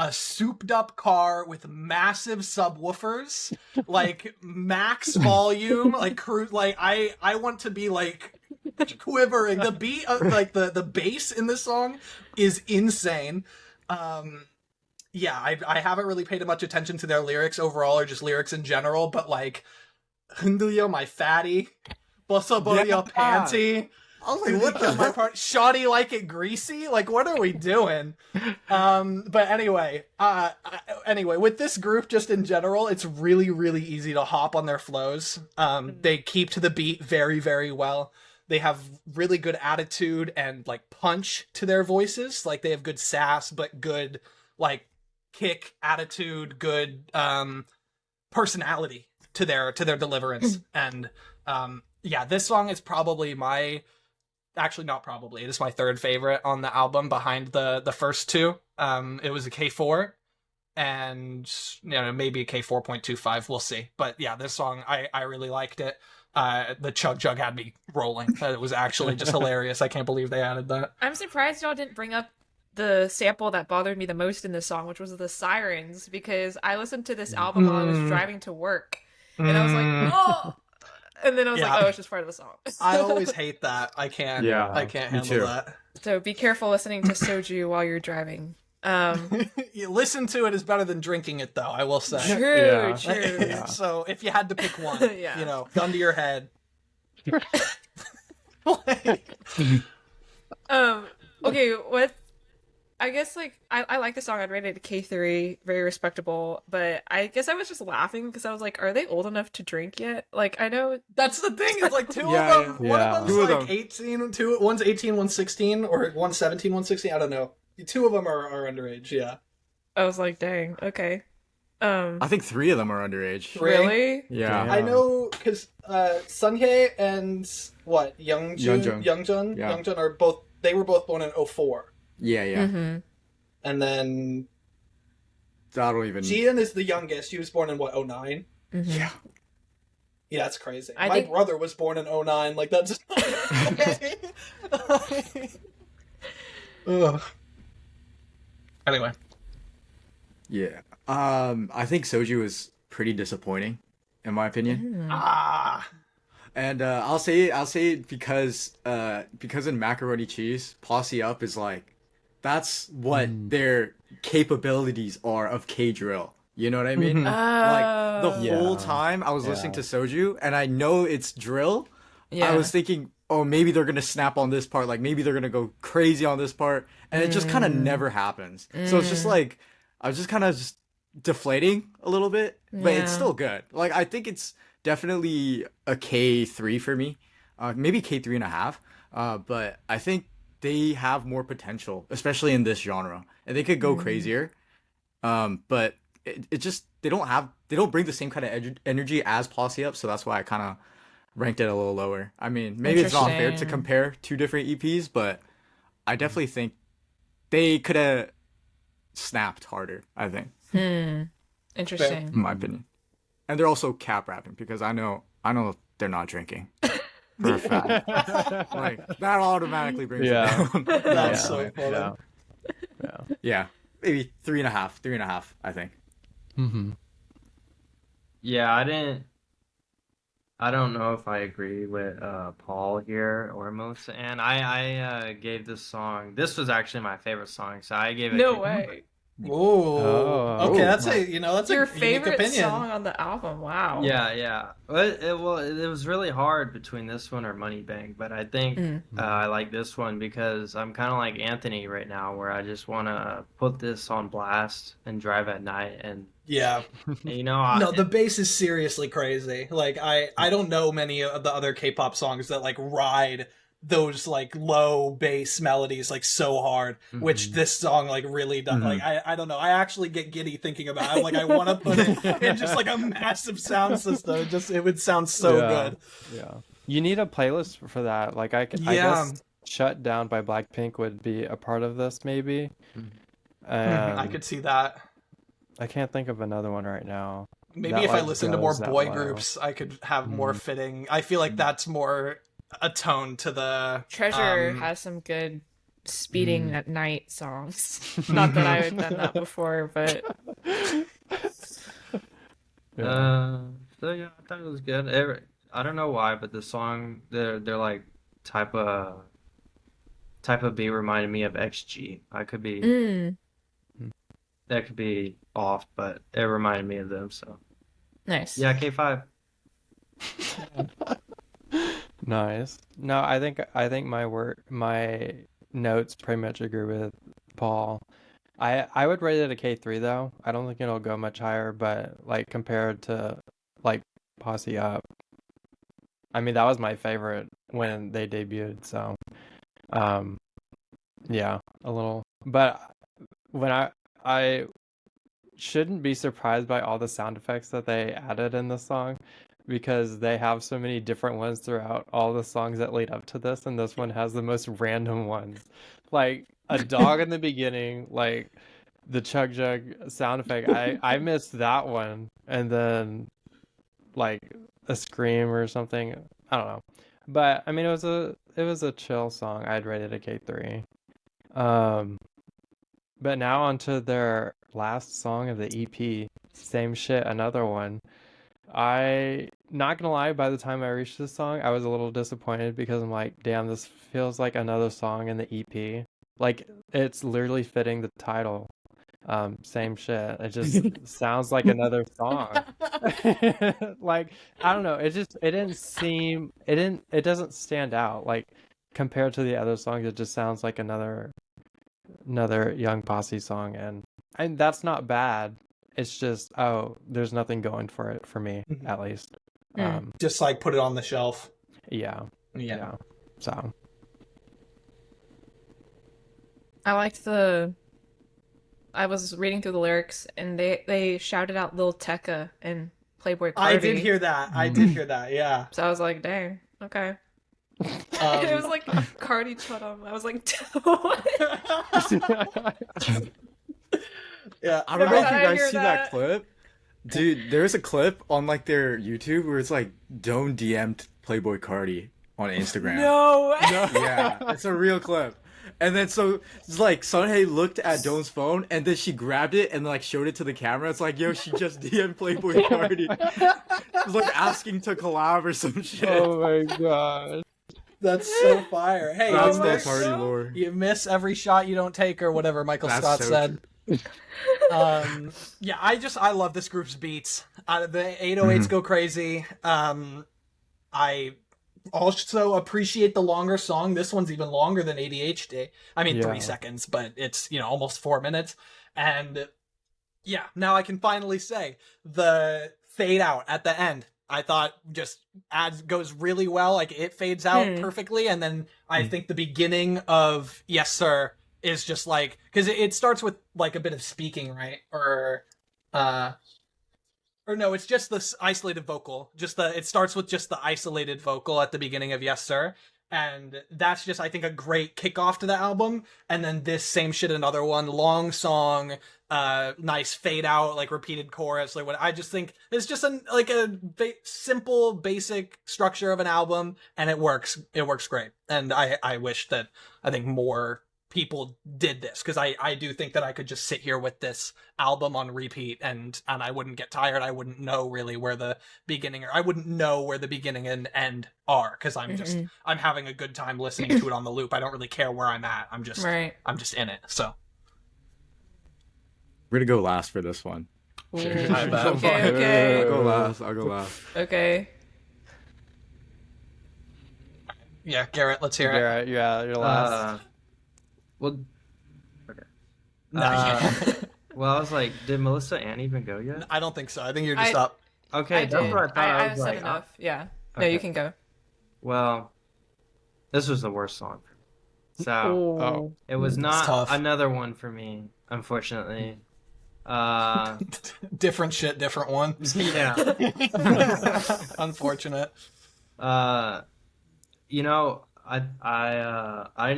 a souped up car with massive subwoofers, like max volume, like I want to be like quivering. The beat of like the bass in this song is insane. Yeah, I haven't really paid much attention to their lyrics overall or just lyrics in general, but like 흔들려 my fatty, 벗어버려 panty. I was like, what the my part? Shoddy like it greasy? Like, what are we doing? But anyway, with this group, just in general, it's really, really easy to hop on their flows. They keep to the beat very, very well. They have really good attitude and like punch to their voices. Like they have good sass, but good like kick attitude, good personality to their deliverance. And yeah, this song is probably actually not probably, it is my third favorite on the album behind the first two. It was a K4 and maybe a K4.25, we'll see. But yeah, this song I really liked it. The Chug Jug had me rolling. It was actually just hilarious. I can't believe they added that. I'm surprised y'all didn't bring up the sample that bothered me the most in this song, which was the sirens, because I listened to this album while I was driving to work, and I was like, oh! And then I was like, oh, it's just part of the song. I always hate that. I can't handle that. So be careful listening to SOJU while you're driving. You listen to it is better than drinking it, though, I will say. True. Yeah. So if you had to pick one, gun to your head. Okay, I guess, like, I like the song. I'd rate it a K3, very respectable, but I guess I was just laughing because I was like, are they old enough to drink yet? Like, I know... That's the thing, is like two of them, one of them's like 18, one's 18, one's 16, or one's 17, one's 16, I don't know. Two of them are underage, yeah. I was like, dang, okay. I think 3 of them are underage. Really? Yeah. I know, because SUNHYE and, Youngjun are both, they were both born in 04. Yeah. Mm-hmm. And then I don't even... Jian is the youngest. She was born in, 09? Mm-hmm. Yeah. Yeah, it's crazy. I My think- brother was born in '09. Like, that's... Ugh. Anyway. Yeah. I think SOJU is pretty disappointing, in my opinion. Ah. And I'll say it because in Macaroni Cheese, Posse Up is like, that's what their capabilities are of K-drill. You know what I mean? Like the whole time I was listening to SOJU and I know it's drill. Yeah. I was thinking, oh, maybe they're gonna snap on this part, like maybe they're gonna go crazy on this part, and it just kind of never happens. So it's just like I was just kind of just deflating a little bit, but it's still good. Like I think it's definitely a K3 for me, maybe K3.5. But I think they have more potential, especially in this genre, and they could go crazier. But it just they don't bring the same kind of energy as Posse Up, so that's why I kind of ranked it a little lower. I mean, maybe it's not fair to Interesting. compare two different EPs, but I definitely think they could have snapped harder, I think, Interesting. in my opinion. And they're also cap rapping because I know they're not drinking. For a fact. Like that automatically brings it down. That's so funny. Yeah. Maybe 3.5, I think. Yeah, I don't know if I agree with Paul here or Melissa. And I gave this song. This was actually my favorite song, so I gave it. No way. Whoa. Okay, that's a that's Your a unique favorite opinion. song on the album. Wow. Yeah. Well, it was really hard between this one or Money Bank, but I think I like this one because I'm kind of like Anthony right now, where I just want to put this on blast and drive at night, and Yeah. you know, No, the bass is seriously crazy. Like I don't know many of the other K-pop songs that like ride those like low bass melodies like so hard, which this song like really does. Like I don't know. I actually get giddy thinking about it. Like I want to put it in just like a massive sound system. It would sound so good. Yeah. You need a playlist for that. Like I guess Shut Down by Blackpink would be a part of this maybe. I could see that. I can't think of another one right now. Maybe that, if I like, listen to more goes that boy low. groups, I could have more fitting. I feel like that's more atone to the Treasure has some good speeding at night songs. Not that I've done that before, but so yeah, I thought it was good. I don't know why, but the song, they're like type of beat reminded me of XG. I could be that could be off, but it reminded me of them. So nice. yeah, K5. Nice. No, I think my notes pretty much agree with Paul. I would rate it a K3 though. I don't think it'll go much higher, but like compared to like Posse Up, I mean that was my favorite when they debuted. So, yeah, a little. But when I shouldn't be surprised by all the sound effects that they added in the song, because they have so many different ones throughout all the songs that lead up to this, and this one has the most random ones. Like a dog in the beginning, like the chug jug sound effect. I missed that one, and then like a scream or something. I don't know. But I mean it was a chill song. I'd rate it a K3. But now onto their last song of the EP, Same Shit, another one. Not gonna lie, by the time I reached this song, I was a little disappointed because I'm like, damn, this feels like another song in the EP. Like, it's literally fitting the title. Same shit. It just sounds like another song. Like, I don't know. It doesn't stand out. Like, compared to the other songs, it just sounds like another Young Posse song, and that's not bad. It's just, there's nothing going for it for me, at least. just like put it on the shelf. Yeah. So I liked I was reading through the lyrics and they shouted out Lil Tecca and Playboy Cardi. I did hear that. Yeah. So I was like, dang, okay. It was like Cardi Chudum. I was like, what? Yeah, I don't know if you guys see that clip. Dude, there's a clip on like their YouTube where it's like Don't DM'd Playboy Cardi on Instagram. No. Yeah, it's a real clip. And then so it's like SUNHYE looked at Doan's phone and then she grabbed it and like showed it to the camera. It's like, yo, she just DM'd Playboy Cardi. It's like asking to collab or some shit. Oh my god. That's so fire. Hey, That's you the miss, party lore. you miss every shot you don't take, or whatever Michael That's Scott so said. Yeah, I love this group's beats. The 808s go crazy. I also appreciate the longer song. This one's even longer than ADHD. I mean, 3 seconds, but it's, almost 4 minutes. And yeah, now I can finally say the fade out at the end, I thought just goes really well. Like it fades out perfectly. And then I think the beginning of Yes Sir is just like, because it starts with like a bit of speaking, right? Or no, it's just this isolated vocal. It starts with just the isolated vocal at the beginning of Yes Sir. And that's just, I think, a great kickoff to the album. And then this same shit, another one, long song, nice fade out, like repeated chorus. Like what I just think it's just simple, basic structure of an album, and it works. It works great. And I wish that I think more people did this, because I do think that I could just sit here with this album on repeat and I wouldn't get tired. I wouldn't know really where the beginning, or I wouldn't know where the beginning and end are, because I'm having a good time listening to it on the loop. I don't really care where I'm at. I'm just in it. So We're gonna go last for this one. Okay. I'll go last. Okay. Yeah, Garrett, let's hear it. Garrett, yeah, you're last. Well, okay. No, Well, I was like, did Melissa Ann even go yet? I don't think so. I think you're just up. Okay, I that's did. what I thought. I I've was said like, enough. Yeah. No, Okay. you can go. well, this was the worst song. So it was It's not tough. another one for me, unfortunately. Different shit, different one. Yeah. Unfortunate. I didn't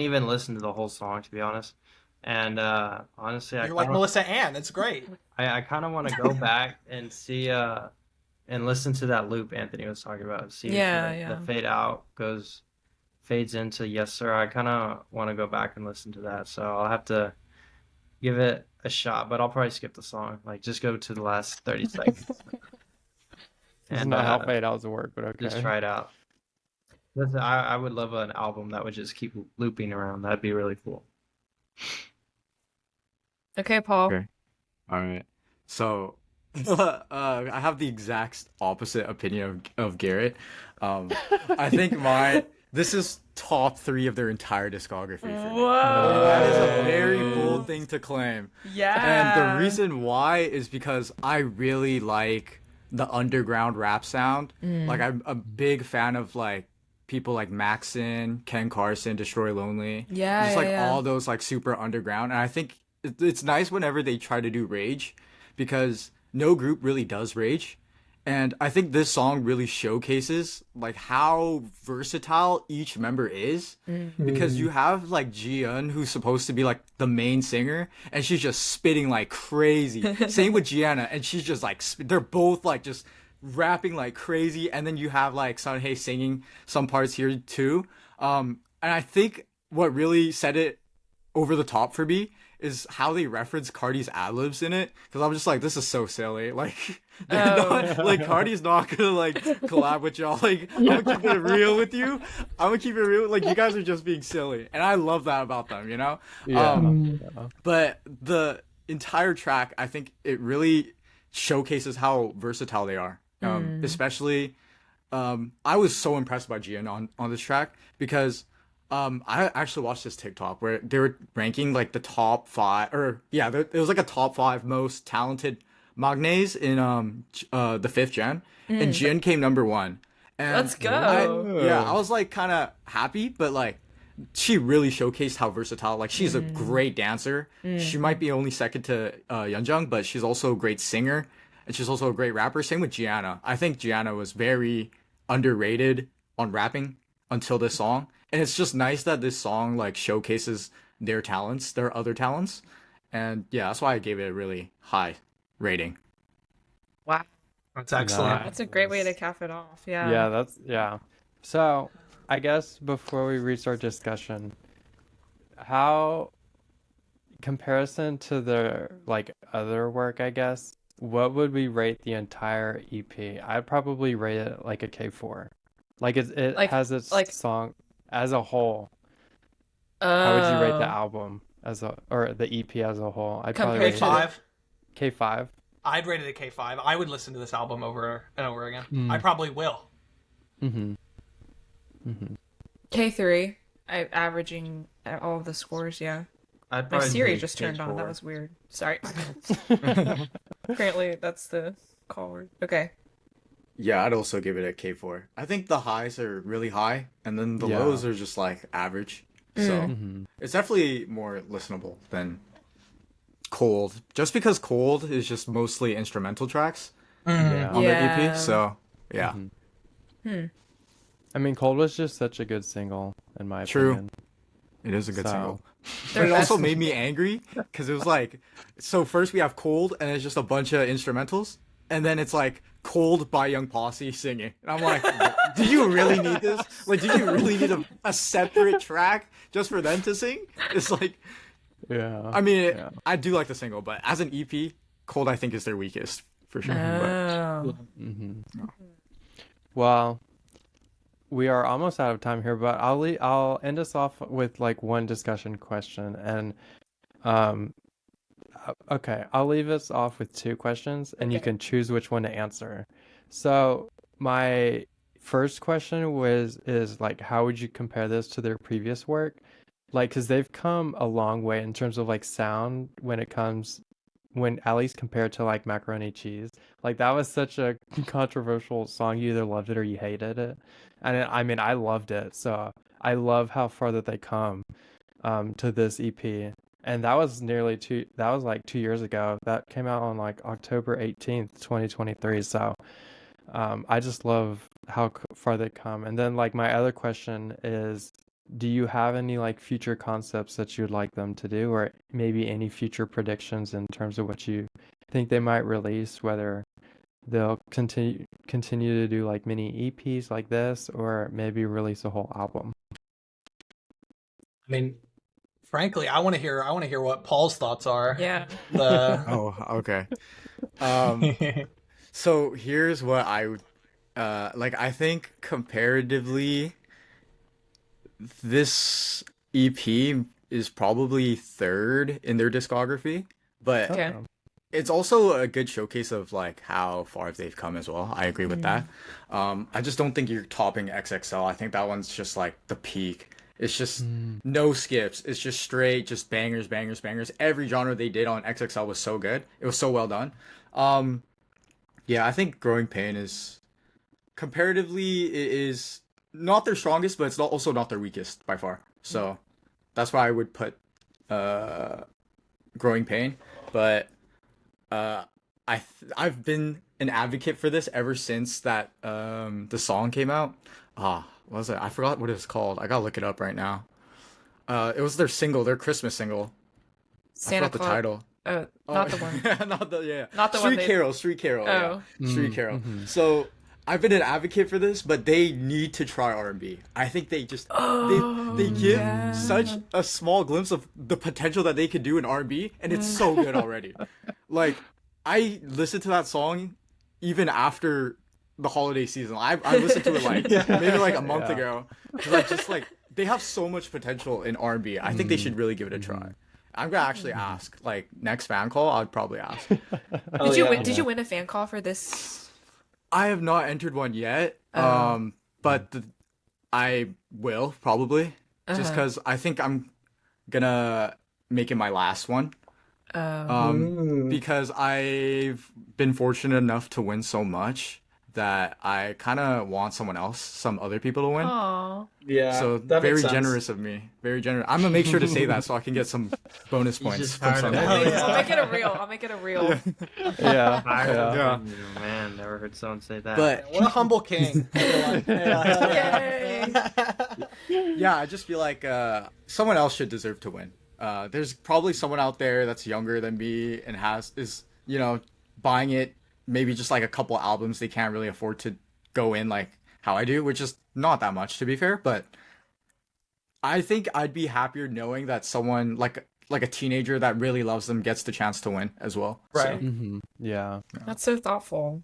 even listen to the whole song, to be honest. And honestly, You're like Melissa Ann. It's great. I kind of want to go back and see and listen to that loop Anthony was talking about. See if the fade out fades into Yes Sir. I kind of want to go back and listen to that. So I'll have to give it a shot, but I'll probably skip the song. Like just go to the last 30 seconds. It's not how fade outs work, but okay. Just try it out. Listen, I would love an album that would just keep looping around. That'd be really cool. Okay, Paul. Okay. All right. So, I have the exact opposite opinion of Garrett. I think this is top 3 of their entire discography for me. Whoa. That is a very bold thing to claim. Yeah. And the reason why is because I really like the underground rap sound. Like I'm a big fan of like people like Maxon, Ken Carson, Destroy Lonely. Yeah, Just like yeah. all those like super underground. And I think it's nice whenever they try to do rage, because no group really does rage. And I think this song really showcases like how versatile each member is, because you have like Jiyeon, who's supposed to be like the main singer, and she's just spitting like crazy. Same with Gianna, and she's just like they're both like just rapping like crazy. And then you have like SUNHYE singing some parts here too. And I think what really set it over the top for me is how they reference Cardi's ad-libs in it, because I'm just like, this is so silly. Like, they're not, like, Cardi's not gonna like collab with y'all. Like, I'm gonna keep it real with you. I'm gonna keep it real. Like, you guys are just being silly, and I love that about them. But the entire track, I think it really showcases how versatile they are. Especially, I was so impressed by Jiyeon on this track, because I actually watched this TikTok where they were ranking like the top 5, or it was like a top 5 most talented magnes in the 5th gen, and Jin came number 1. And Let's go. I was like kind of happy, but like she really showcased how versatile. Like she's a great dancer. She might be only second to Yeonjung, but she's also a great singer, and she's also a great rapper. Same with Gianna. I think Gianna was very underrated on rapping until this song. And it's just nice that this song like showcases their talents, their other talents. And yeah, that's why I gave it a really high rating. Wow. That's excellent. That's a great way to cap it off. Yeah. Yeah, yeah. So, I guess before we reach our discussion, how comparison to their like other work, I guess, what would we rate the entire EP? I'd probably rate it like a K4. Like it Like- has its like- song as a whole. How would you rate the Oh. album or the EP as a whole? I'd probably Compared rate to it K5. K5. I'd rate it a K5. I would listen to this album over and over again. Mm. I probably will. Mm-hmm. Mm-hmm. K3. I averaging all of the scores. Yeah. I'd My probably Siri say just turned on. That K4. was weird. Sorry. Apparently, that's the call word. Okay. Yeah, I'd also give it a K4. I think the highs are really high, and then the Yeah. lows are just like average. So Mm-hmm. it's definitely more listenable than Cold. Just because Cold is just mostly instrumental tracks Yeah. on Yeah. the EP. So yeah, Mhm. I mean, Cold was just such a good single, in my True. opinion. it is a good So- single. Their But it also best- made me angry because it was like, so first we have Cold, and it's just a bunch of instrumentals, and then it's like Cold by Young Posse singing. And I'm like, do you really need this? Like, do you really need a separate track just for them to sing? It's like, Yeah. I mean, Yeah. I do like the single, but as an EP, Cold I think is their weakest for sure. Oh. Mm-hmm. Well, we are almost out of time here, but I'll end us off with like one discussion question, and okay, I'll leave us off with two questions, and you Okay. can choose which one to answer. So my first question is like, how would you compare this to their previous work? Like, because they've come a long way in terms of like sound when at least compared to like Macaroni Cheese. Like that was such a controversial song. You either loved it or you hated it. And I mean, I loved it. So I love how far that they come to this EP. And that was that was like 2 years ago. That came out on like October 18th, 2023. So I just love how far they come. And then like my other question is, do you have any like future concepts that you'd like them to do, or maybe any future predictions in terms of what you think they might release, whether they'll continue to do like mini EPs like this, or maybe release a whole album? I mean, frankly, I want to hear what Paul's thoughts are. Yeah. The Oh, okay. So here's what I would like. I think comparatively, this EP is probably third in their discography, but Okay. it's also a good showcase of like how far they've come as well. I agree with that. I just don't think you're topping XXL. I think that one's just like the peak. It's just no skips. It's just straight, just bangers, bangers, bangers. Every genre they did on XXL was so good. It was so well done. Yeah, I think Growing Pain is comparatively it is not their strongest, but it's also not their weakest by far. So that's why I would put Growing Pain. But I've been an advocate for this ever since that the song came out. What was it? I forgot what it's called. I gotta look it up right now. It was their single, their Christmas single. I Santa forgot the Claus. title. Not the one. Not the yeah. Not the one they- Street Carol. Oh. Yeah. Street Carol. So I've been an advocate for this, but they need to try R&B. I think they just they give such a small glimpse of the potential that they could do in R&B, and it's so good already. Like I listened to that song even after the holiday season. I listened to it like maybe like a month ago. 'Cause I just like they have so much potential in R&B. I think they should really give it a try. I'm gonna actually ask like next fan call. I'd probably ask. Did you win? Did you win a fan call for this? I have not entered one yet. But I will probably just because I think I'm gonna make it my last one. Because I've been fortunate enough to win so much that I kind of want some other people to win. Aw. yeah, So that very makes sense. generous of me. Very generous. I'm gonna make sure to say that so I can get some bonus He's points just from tired of someone. it. I'll make it a reel. I'll make it a reel. Yeah. Tired of Yeah. you, man, never heard someone say that. But What a humble king. Yay. yeah, I just feel like someone else should deserve to win. There's probably someone out there that's younger than me and is buying it maybe just like a couple albums they can't really afford to go in like how I do, which is not that much to be fair, but I think I'd be happier knowing that someone like a teenager that really loves them gets the chance to win as well. Right. So, Yeah. That's so thoughtful.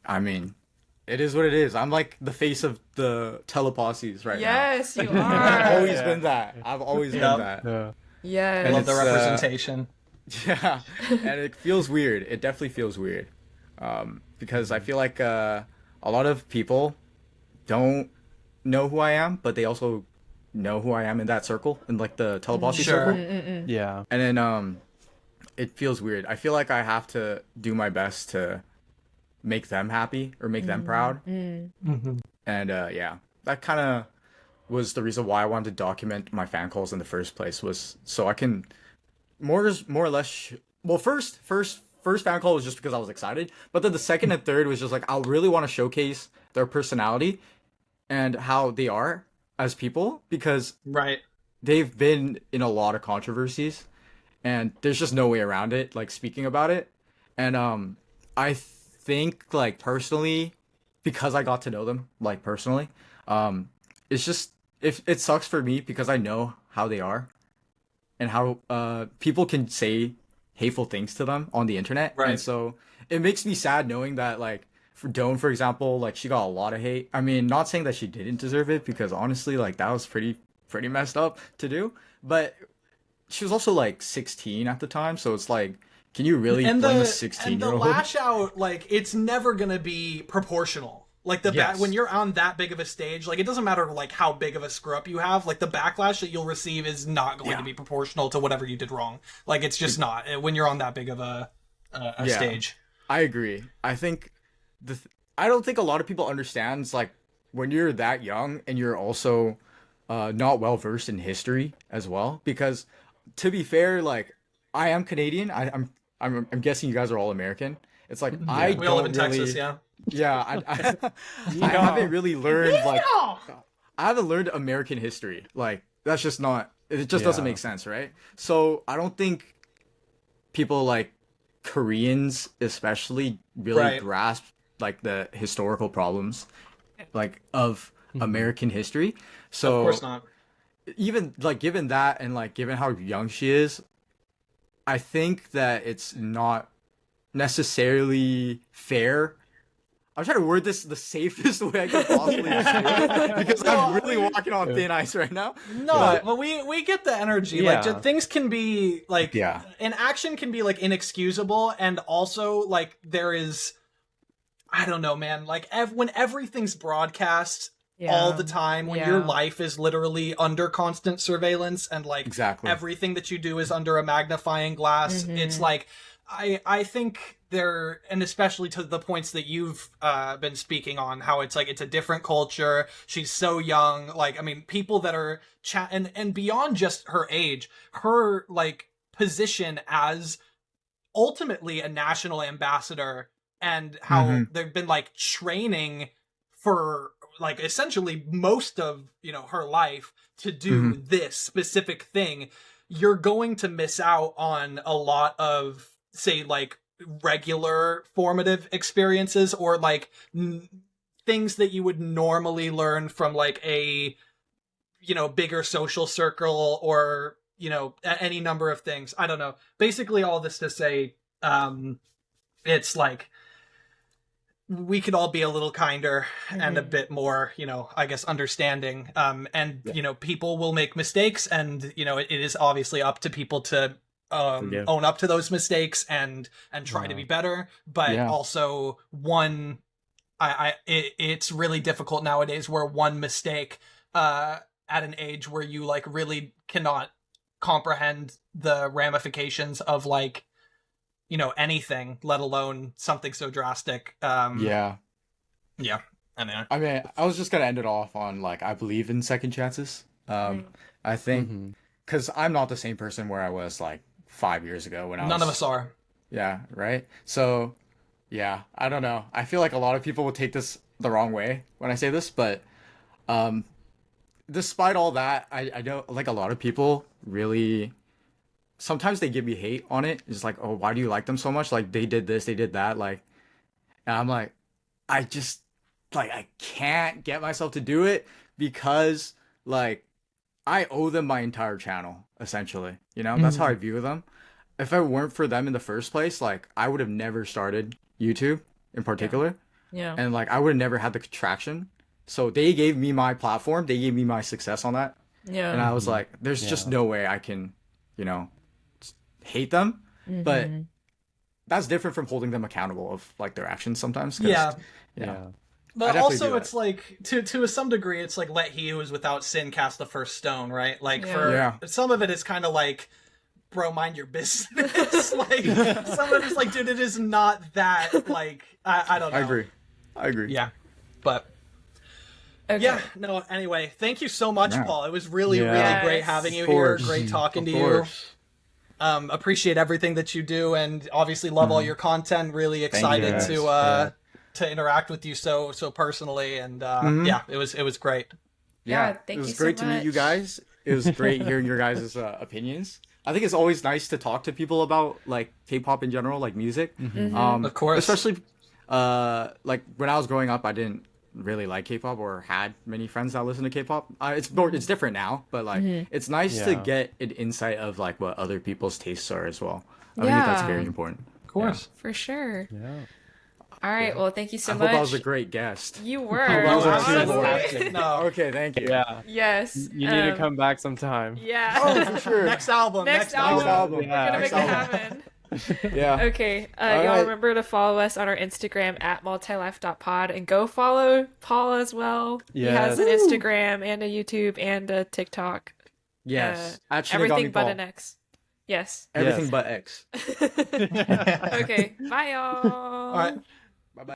I mean, it is what it is. I'm like the face of the teleposses right Yes, you now. I've are. always been that. I've always been that. Yeah. Yes. I love the it's, representation. Yeah, and it feels weird. It definitely feels weird, because I feel like a lot of people don't know who I am, but they also know who I am in that circle, in like the teleposse Sure. circle. Yeah. And then it feels weird. I feel like I have to do my best to make them happy or make them proud. Mm-hmm. And yeah, that kind of was the reason why I wanted to document my fan calls in the first place, was so I can more or less well, first fan call was just because I was excited, but then the second and third was just like I really want to showcase their personality and how they are as people, because Right. they've been in a lot of controversies and there's just no way around it, like speaking about it. And I think like personally, because I got to know them like personally, it's just if it sucks for me because I know how they are and how people can say hateful things to them on the internet. Right. And so it makes me sad knowing that like for DOEUN, for example, like she got a lot of hate. I mean, not saying that she didn't deserve it, because honestly, like that was pretty messed up to do. But she was also like 16 at the time, so it's like, can you really blame a 16-year-old? The lash out, like, it's never gonna be proportional. Like Yes. when you're on that big of a stage, like it doesn't matter like how big of a screw up you have, like the backlash that you'll receive is not going to be proportional to whatever you did wrong. Like it's just not when you're on that big of a stage. I agree. I think I don't think a lot of people understands like when you're that young and you're also not well versed in history as well. Because to be fair, like I am Canadian. I'm guessing you guys are all American. It's like I We all live in don't really, Texas, yeah. Yeah, I haven't really learned like I haven't learned American history. Like that's just not. It just doesn't Yeah. make sense, right? So I don't think people like Koreans especially really Right. grasp like the historical problems like of American history. So Of course not. even like given that and like given how young she is, I think that it's not necessarily fair. I'm trying to word this the safest way I could possibly say it, because I'm really walking on thin ice right now. No, but we get the energy. Like Yeah. things can be like Yeah. an action can be like inexcusable, and also like there is, I don't know, man. Like when everything's broadcast all the time, when your life is literally under constant surveillance, and like Exactly. everything that you do is under a magnifying glass, it's like I think there, and especially to the points that you've been speaking on, how it's like it's a different culture. She's so young. Like, I mean, people that are and beyond just her age, her like position as ultimately a national ambassador, and how they've been like training for like essentially most of her life to do this specific thing. You're going to miss out on a lot of, say, like regular formative experiences, or like things that you would normally learn from like a bigger social circle, or any number of things. I don't know. Basically all this to say, it's like we could all be a little kinder and a bit more, I guess, understanding. And people will make mistakes, and it is obviously up to people to own up to those mistakes and try to be better. But also it's really difficult nowadays, where one mistake at an age where you like really cannot comprehend the ramifications of like anything, let alone something so drastic. Yeah. Anyway. I mean, I was just gonna end it off on like I believe in second chances. I think because I'm not the same person where I was like 5 years ago when I was. None of us are. Yeah. Right. So, yeah. I don't know. I feel like a lot of people will take this the wrong way when I say this, but despite all that, I know like a lot of people really. Sometimes they give me hate on it. It's like, oh, why do you like them so much? Like they did this, they did that. Like And I'm like, I just like I can't get myself to do it because like I owe them my entire channel essentially. You know, that's how I view them. If it weren't for them in the first place, like I would have never started YouTube in particular. Yeah. And like I would have never had the traction. So they gave me my platform, they gave me my success on that. Yeah. And I was like, there's just no way I can, you know, hate them. But that's different from holding them accountable of like their actions sometimes. Yeah. You know, But definitely do also, that. it's like to some degree, it's like let he who is without sin cast the first stone, right? Like Yeah. for some of it is kind of like, bro, mind your business. Like some of it is like, dude, it is not that. Like I don't know. I agree. Yeah, but Okay. yeah, no. Anyway, thank you so much, Yeah. Paul. It was really Yes. great having you Of here. course. Great talking Of to you. course. Appreciate everything that you do, and obviously love all your content. Really excited guys. to interact with you so personally, and yeah, it was great. Yeah, thank it was you so great to meet you much. guys. It was great hearing your guys' opinions. I think it's always nice to talk to people about like K-pop in general, like music. Of course. Especially like when I was growing up, I didn't really like K-pop or had many friends that listen to K-pop. It's different now, but like it's nice to Yeah. get an insight of like what other people's tastes are as well. I think that's Yeah. very important. Of course. For sure. Yeah. All right. Well, thank you so I much. hope I was a great guest. You were. Well, was absolutely. honestly. No. Okay, thank you. Yeah. Yes. You need to come back sometime. Yeah. Oh, for sure. Next album. Next album. album. We're gonna make Next it album. happen. Yeah. Okay. All Y'all right. remember to follow us on our Instagram at multilife.pod and go follow Paul as well. He has an Yes. Instagram and a YouTube and a TikTok. Yes. At Everything Shinigami but Paul. an X. Yes. Everything Yes. but X. Okay. Bye, y'all. All right. Bye bye.